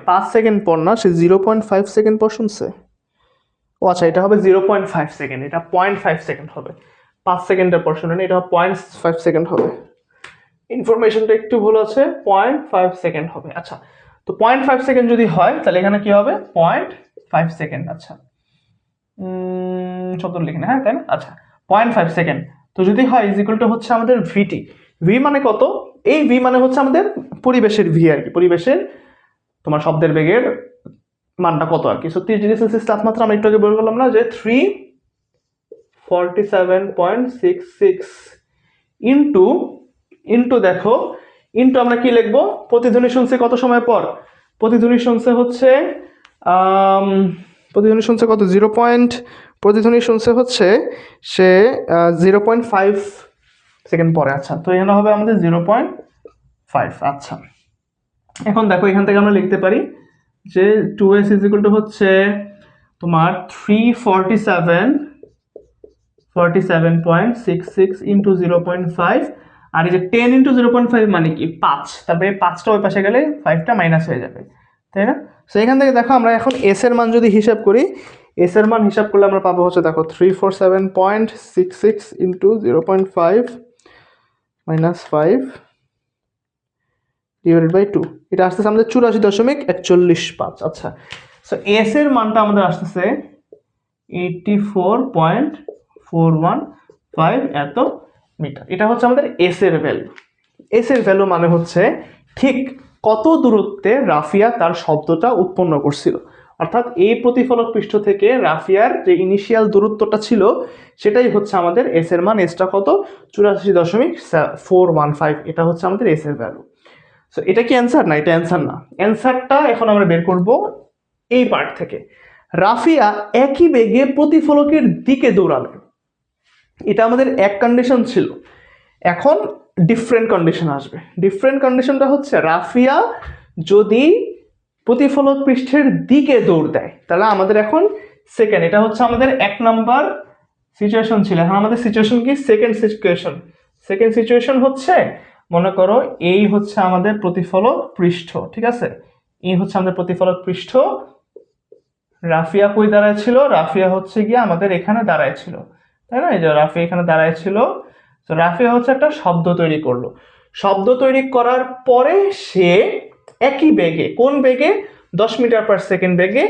5 সেকেন্ড পর না, সে 0.5 সেকেন্ড পর শুনছে। ও আচ্ছা, এটা হবে 0.5 সেকেন্ড, এটা 0.5 সেকেন্ড হবে, 5 সেকেন্ডের পর শুনেন, এটা 0.5 সেকেন্ড হবে, ইনফরমেশনটা একটু ভুল আছে, 0.5 সেকেন্ড হবে। আচ্ছা, তো 0.5 সেকেন্ড যদি হয় তাহলে এখানে কি হবে, 0.5 সেকেন্ড, আচ্ছা শব্দ লিখে না, হ্যাঁ তাই না, আচ্ছা 0.5 সেকেন্ড, তো যদি হয় ইজ ইকুয়াল টু হচ্ছে আমাদের ভিটি, ভি মানে কত, এই ভি মানে হচ্ছে আমাদের পরিবেশের ভি আর কি, পরিবেশের তোমার শব্দের বেগের মানটা কত আর কি। সো 30 ডিগ্রি সেলসিয়াস তাপমাত্রা আমরা একটু আগে বের করলাম না যে 347.66 ইন্টু দেখো, ইন্টু আমরা কি লিখবো, প্রতিধ্বনি শুনছে কত সময় পর, প্রতিধ্বনি শুনছে হচ্ছে কত, প্রতিধ্বনি শুনছে হচ্ছে সে 0.5 সেকেন্ড পরে। আচ্ছা, তো এখানে হবে আমাদের 0.5। আচ্ছা, এখন দেখো এখান থেকে আমরা লিখতে পারি যে 2s ইজ ইকুয়াল টু হচ্ছে তোমার 347.66 ইন্টু 0.5, আর এই যে 10 ইন্টু 0.5 মানে কি 5, তারপরে 5টা ওই পাশে গেলে 5টা মাইনাস হয়ে যাবে, তাই না? সো এখান থেকে দেখো আমরা এখন এস এর মান যদি হিসাব করি, এস এর মান হিসাব করলে আমরা পাবো হচ্ছে দেখো 347.66 ইন্টু 0.5 মাইনাস 5 ডিভাইডেড বাই 2, এটা আসতেছে আমাদের 84.415। আচ্ছা, সো এস এর মানটা আমাদের আসতেছে 84.41 5 এত মিটার। এটা হচ্ছে আমাদের এস এর ভ্যালু। এস এর ভ্যালু মানে হচ্ছে ঠিক কত দূরত্বে রাফিয়া তার শব্দটা উৎপন্ন করছিল, অর্থাৎ এই প্রতিফলক পৃষ্ঠ থেকে রাফিয়ার যে ইনিশিয়াল দূরত্বটা ছিল সেটাই হচ্ছে আমাদের এস এর মান। এসটা কত? 84.415। এটা হচ্ছে আমাদের এস এর ভ্যালু। সো এটা কি অ্যান্সার? না, এটা অ্যান্সার না। অ্যান্সারটা এখন আমরা বের করব এই পার্ট থেকে। রাফিয়া একই বেগে প্রতিফলকের দিকে দৌড়াবে, এটা আমাদের এক কন্ডিশন ছিল। এখন ডিফারেন্ট কন্ডিশন আসবে। ডিফারেন্ট কন্ডিশনটা হচ্ছে রাফিয়া যদি প্রতিফলক পৃষ্ঠের দিকে দৌড় দেয় তাহলে আমাদের এখন সেকেন্ড, এটা হচ্ছে আমাদের 1 নাম্বার সিচুয়েশন ছিল। এখন আমাদের সিচুয়েশন কি? Second situation. সেকেন্ড সিচুয়েশন হচ্ছে মনে করো এই হচ্ছে আমাদের প্রতিফলক পৃষ্ঠ, ঠিক আছে? এই হচ্ছে আমাদের প্রতিফলক পৃষ্ঠ। রাফিয়া কই দাঁড়ায় ছিল? রাফিয়া হচ্ছে গিয়ে আমাদের এখানে দাঁড়ায় ছিল, তাই না? এই যে রাফিয়া এখানে দাঁড়ায় ছিল। তো রাফিয়া হচ্ছে একটা শব্দ তৈরি করলো। শব্দ তৈরি করার পরে সে একই বেগে, কোন বেগে? 10 মিটার পার সেকেন্ড বেগে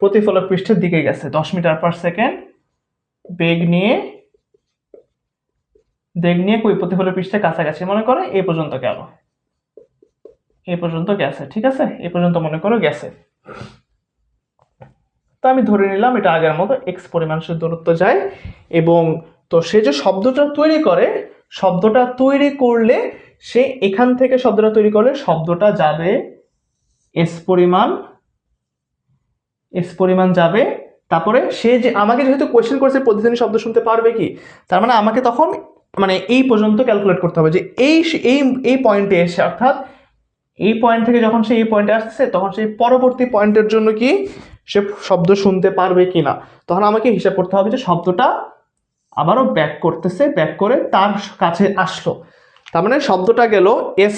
প্রতিফলক পৃষ্ঠের দিকে গেছে। 10 মিটার পার সেকেন্ড বেগ নিয়ে কই প্রতিফলক পৃষ্ঠের কাছাকাছি মনে করো এই পর্যন্ত গেল, এই পর্যন্ত গেছে, ঠিক আছে? এই পর্যন্ত মনে করো গেছে। তো আমি ধরে নিলাম এটা আগের মতো এক্স পরিমাণ সে দূরত্ব যায়, এবং তো সে যে শব্দটা তৈরি করে, শব্দটা তৈরি করলে সে এখান থেকে শব্দটা তৈরি করলে শব্দটা যাবে এস পরিমাণ যাবে। তারপরে সে যে আমাকে যেহেতু কোয়েশ্চেন করছে প্রতিধ্বনি শব্দ শুনতে পারবে কি, তার মানে আমাকে তখন মানে এই পর্যন্ত ক্যালকুলেট করতে হবে যে এই এই এই পয়েন্টে এসে, অর্থাৎ এই পয়েন্ট থেকে যখন সে এই পয়েন্টে আসছে তখন সেই পরবর্তী পয়েন্টের জন্য কি সে শব্দ শুনতে পারবে কিনা। তখন আমাকে হিসাব করতে হবে যে শব্দটা আবারও ব্যাক করতেছে, ব্যাক করে তার কাছে আসলো। তার মানে শব্দটা গেল এস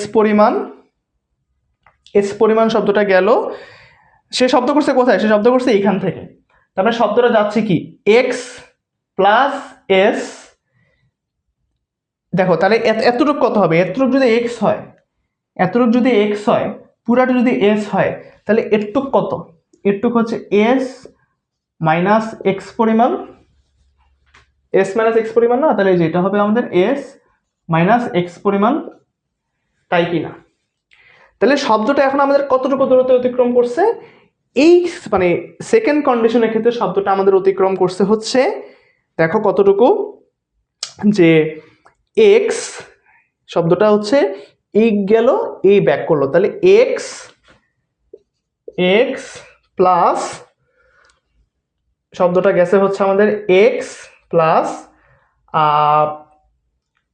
পরিমাণ শব্দটা গেল। সে শব্দ করছে কোথায়? সে শব্দ করছে এইখান থেকে। তার মানে শব্দটা যাচ্ছে কি এক্স প্লাস এস। দেখো তাহলে এতটুক কত হবে? এতটুক যদি এক্স হয়, এতটুক যদি এক্স হয়, পুরাটা যদি এস হয়, তাহলে এরটুক কত? এরটুক হচ্ছে এস মাইনাস এক্স পরিমাণ। এস মাইনাস এক্স পরিমাণ না? তাহলে যেটা হবে আমাদের এস মাইনাস এক্স পরিমাণ, তাই কি না? তাহলে শব্দটা এখন আমাদের কতটুকু দূরত্ব অতিক্রম করছে? এই মানে সেকেন্ড কন্ডিশনের ক্ষেত্রে শব্দটা আমাদের অতিক্রম করছে হচ্ছে, দেখো কতটুকু, যে এক্স শব্দটা হচ্ছে এই গেল এই ব্যাক করলো, তাহলে এক্স প্লাস শব্দটা গেছে হচ্ছে আমাদের x plus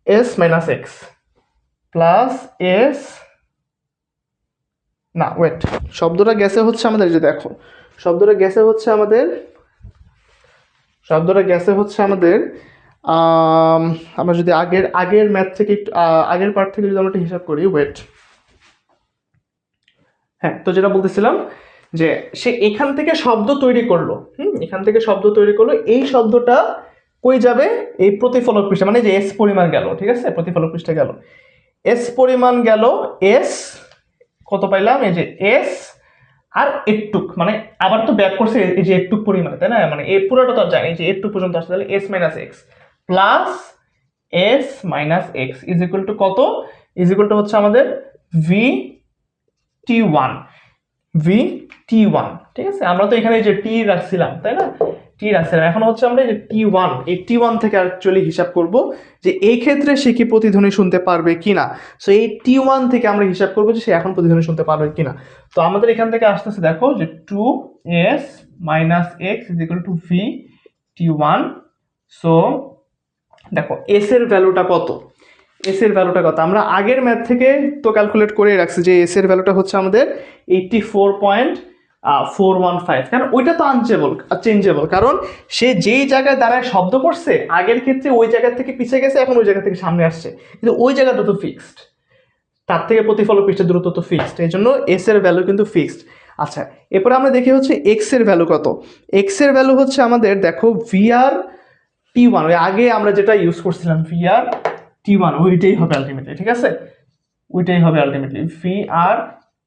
S minus x plus S, না ওয়েট, শব্দটা গেছে হচ্ছে আমাদের, যে দেখো শব্দটা গেছে হচ্ছে আমাদের আমরা যদি আগের ম্যাথ থেকে আগের পার্ট থেকে যদি আমরা একটা হিসাব করি, ওয়েট, হ্যাঁ, তো যেটা বলতেছিলাম যে সে এখান থেকে শব্দ তৈরি করলো, এখান থেকে শব্দ তৈরি করলো, এই শব্দটা কই যাবে? এই প্রতিফলক পৃষ্ঠে, মানে যে এস পরিমাণ গেল, ঠিক আছে? প্রতিফলক পৃষ্ঠে গেল, এস পরিমাণ গেল। এস কত পাইলাম? এই যে এস আর একটুক, মানে আবার তো ব্যাক করছে এই যে একটুক পরিমাণে, তাই না? মানে এই পুরোটা তো জানি যে একটুক পর্যন্ত আসছে, তাহলে S minus x plus S minus X is equal to কত? ইজ ইকুয়াল টু হচ্ছে আমাদের ভি টি ওয়ান। ঠিক আছে? আমরা তো এখানে যে টি রাখছিলাম, তাই না? টি রাখছিলাম, এখন হচ্ছে আমরা এই যে টি1, এই টি1 থেকে অ্যাকচুয়ালি হিসাব করব যে এই ক্ষেত্রে সে কি প্রতিধ্বনি শুনতে পারবে কিনা। সো এই টি1 থেকে আমরা হিসাব করবো যে সে এখন প্রতিধ্বনি শুনতে পারবে কিনা। তো আমাদের এখান থেকে আসতেছে, দেখো যে 2s minus X is equal to V টি1। সো দেখো এস এর ভ্যালুটা কত? এস এর ভ্যালুটা কত? আমরা আগের ম্যাথ থেকে তো ক্যালকুলেট করে রাখছি যে এস এর ভ্যালুটা হচ্ছে আমাদের 84.415, কারণ ওইটা তো চেঞ্জেবল, কারণ সে যেই জায়গায় দাঁড়ায় শব্দ করছে আগের ক্ষেত্রে ওই জায়গা থেকে পিছিয়ে গেছে, এখন ওই জায়গা থেকে সামনে আসছে, কিন্তু ওই জায়গাটা তো ফিক্সড, তার থেকে প্রতিফলক পৃষ্ঠের দূরত্ব তো ফিক্সড, এই জন্য এস এর ভ্যালু কিন্তু ফিক্সড। আচ্ছা, এরপরে আমরা দেখি হচ্ছে এক্স এর ভ্যালু কত। এক্স এর ভ্যালু হচ্ছে আমাদের, দেখো ভিআর টি1, ওই আগে আমরা যেটা ইউজ করছিলাম ভিআর টি1, ওইটাই হবে আলটিমেটলি, ঠিক আছে? ওইটাই হবে আলটিমেটলি ভিআর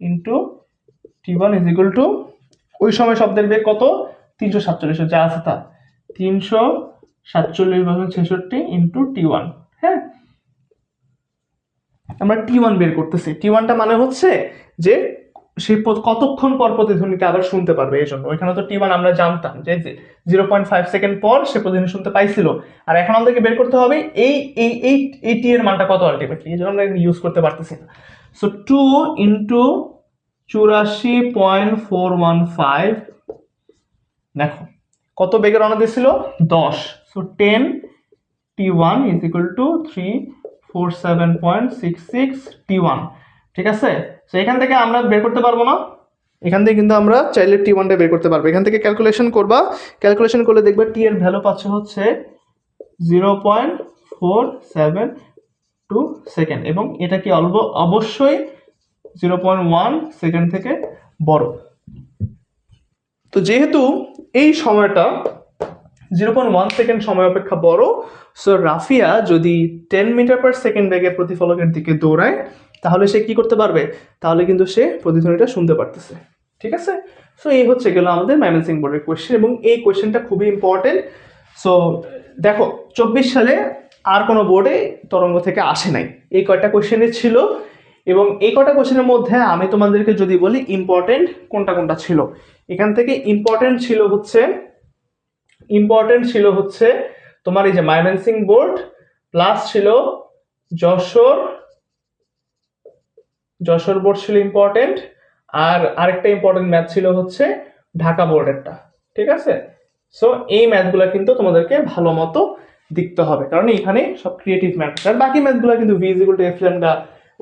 ইন্টু টি1 ইজ ইকুয়াল টু, ওই সময় শব্দের বেগ কত? 347, যা আছে তা 347 47/66 ইন্টু T1। হ্যাঁ, আমরা T1 বের করতেছি। T1টা মানে হচ্ছে যে সে কতক্ষণ পর প্রতিধ্বনিটা আবার শুনতে পারবে, এই জন্য ওইখানে তো T1 আমরা জানতাম যে 0.5 সেকেন্ড পর সে প্রতিধ্বনি শুনতে পাইছিল, আর এখন আমাদেরকে বের করতে হবে এই এই এই এই টি এর মানটা কত আলটিমেটলি, এই জন্য আমরা ইউজ করতে পারতেছি না। সো 2 ইন্টু 84.415, দেখো কত বেগে রওনা দিয়েছিল 10, so 10 T1 is equal two 347.66 T1। ঠিক আছে, তো এখান থেকে আমরা বের করতে পারবো না, এখান থেকে কিন্তু আমরা চাইলে T1টা বের করতে পারবো। এখান থেকে ক্যালকুলেশন করবা, ক্যালকুলেশন করলে দেখবে টি এর ভ্যালু পাচ্ছে হচ্ছে 0.472 সেকেন্ড, এবং এটা কি অবশ্যই 0.1 সেকেন্ড থেকে বড়। তো যেহেতু এই সময়টা 0.1 সেকেন্ড সময় অপেক্ষা বড়, সো রাফিয়া যদি 10 মিটার পার সেকেন্ড বেগে প্রতিফলকের দিকে দৌড়ায় তাহলে সে কি করতে পারবে, তাহলে কিন্তু সে প্রতিধ্বনিটা শুনতে পারতেছে। ঠিক আছে, সো এই হচ্ছে গেল আমাদের মাইমেনসিং বোর্ডের কোয়েশ্চেন, এবং এই কোয়েশ্চেনটা খুবই ইম্পর্টেন্ট। সো দেখো 24 সালে আর কোনো বোর্ডে তরঙ্গ থেকে আসে নাই, এই কয়টা কোয়েশ্চেনই ছিল, এবং এই কয়টা কোয়েশ্চেনের মধ্যে আমি তোমাদেরকে যদি বলি ইম্পর্টেন্ট কোনটা কোনটা ছিল, এখান থেকে ইম্পর্টেন্ট ছিল হচ্ছে তোমার এই যে মাইমেনসিং বোর্ড, প্লাস ছিল যশোর বোর্ড ছিল ইম্পর্টেন্ট, আর আরেকটা ইম্পর্টেন্ট ম্যাথ ছিল হচ্ছে ঢাকা বোর্ডেরটা। ঠিক আছে, সো এই ম্যাথগুলো কিন্তু তোমাদেরকে ভালো মতো দেখতে হবে, কারণ এখানে সব ক্রিয়েটিভ ম্যাথ, আর বাকি ম্যাথগুলো কিন্তু v = f ল্যাম্ডা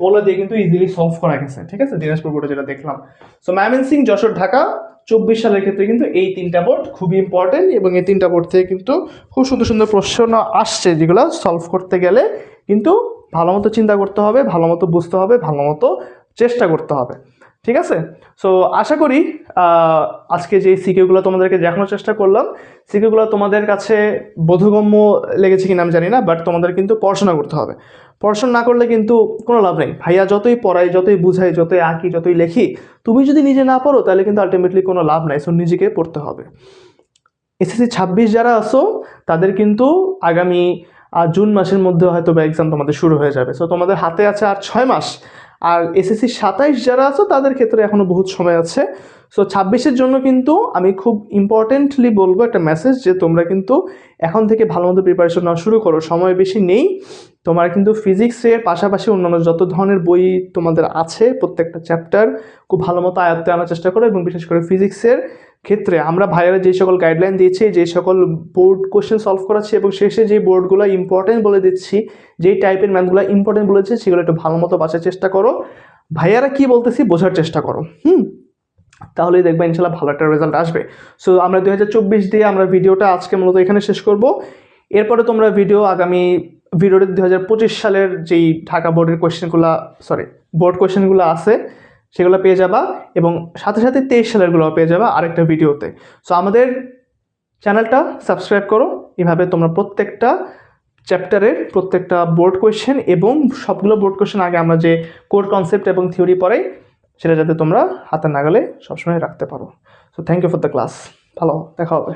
ওগুলো দিয়ে কিন্তু ইজিলি সলভ করা গেছে। ঠিক আছে, দিনাজপুর বোর্ডে যেটা দেখলাম। সো মাইমেনসিং, যশোর, ঢাকা 24 সালের ক্ষেত্রে কিন্তু এই তিনটা বোর্ড খুবই ইম্পর্টেন্ট, এবং এই তিনটা বোর্ড থেকে কিন্তু খুব সুন্দর সুন্দর প্রশ্ন আসছে, যেগুলো সলভ করতে গেলে কিন্তু ভালো মতো চিন্তা করতে হবে, ভালো মতো বুঝতে হবে, ভালো মতো চেষ্টা করতে হবে। ঠিক আছে, সো আশা করি আজকে যে সিকিউগুলো তোমাদেরকে দেখানোর চেষ্টা করলাম, সিকিউগুলো তোমাদের কাছে বোধগম্য লেগেছে কিনা আমি জানি না, বাট তোমাদের কিন্তু পড়াশোনা করতে হবে। পড়াশোনা না করলে কিন্তু কোনো লাভ নেই। ভাইয়া যতই পড়াই, যতই বুঝাই, যতই আঁকি, যতই লেখি, তুমি যদি নিজে না পড়ো তাহলে কিন্তু আলটিমেটলি কোনো লাভ নাই। সো নিজেকে পড়তে হবে। এসএসসি 26 যারা আসো তাদের কিন্তু আগামী জুন মাসের মধ্যে হয়তো বা এক্সাম তোমাদের শুরু হয়ে যাবে। সো তোমাদের হাতে আছে আর 6 মাস। আর এসএসসি 27 যারা আছো তাদের ক্ষেত্রে এখনো বহুত সময় আছে। সো 26-এর জন্য কিন্তু আমি খুব ইম্পর্টেন্টলি বলবো একটা মেসেজ, যে তোমরা কিন্তু এখন থেকে ভালো মতো প্রিপারেশন নেওয়া শুরু করো। সময় বেশি নেই, তোমরা কিন্তু ফিজিক্সের পাশাপাশি অন্যান্য যত ধরনের বই তোমাদের আছে প্রত্যেকটা চ্যাপ্টার খুব ভালো মতো আয়ত্তে আনার চেষ্টা করো, এবং বিশেষ করে ফিজিক্সের ক্ষেত্রে আমরা ভাইয়ারা যে সকল গাইডলাইন দিয়েছি, যে সকল বোর্ড কোশ্চেন সলভ করাচ্ছি, এবং শেষে যে বোর্ডগুলো ইম্পর্টেন্ট বলে দিচ্ছি, যেই টাইপের ম্যাথগুলো ইম্পর্টেন্ট বলেছে সেগুলো একটু ভালো মতো বাঁচার চেষ্টা করো, ভাইয়ারা কি বলতেছি বোঝার চেষ্টা করো। তাহলেই দেখবে ইনশাল্লাহ ভালো একটা রেজাল্ট আসবে। সো আমরা 2024 দিয়ে আমরা ভিডিওটা আজকে মূলত এখানে শেষ করব। এরপরে তোমরা আগামী ভিডিওতে 2025 সালের যেই ঢাকা বোর্ডের বোর্ড কোয়েশ্চেনগুলো আছে সেগুলো পেয়ে যাবা, এবং সাথে সাথে 23 সালেরগুলো পেয়ে যাবা আরেকটা ভিডিওতে। সো আমাদের চ্যানেলটা সাবস্ক্রাইব করো, এভাবে তোমরা প্রত্যেকটা চ্যাপ্টারের প্রত্যেকটা বোর্ড কোয়েশ্চেন, এবং সবগুলো বোর্ড কোয়েশ্চেন আগে আমরা যে কোর কনসেপ্ট এবং থিওরি পড়াই সেটা যাতে তোমরা হাতের নাগালে সবসময় রাখতে পারো। So thank you for the class, ভালো দেখা হবে।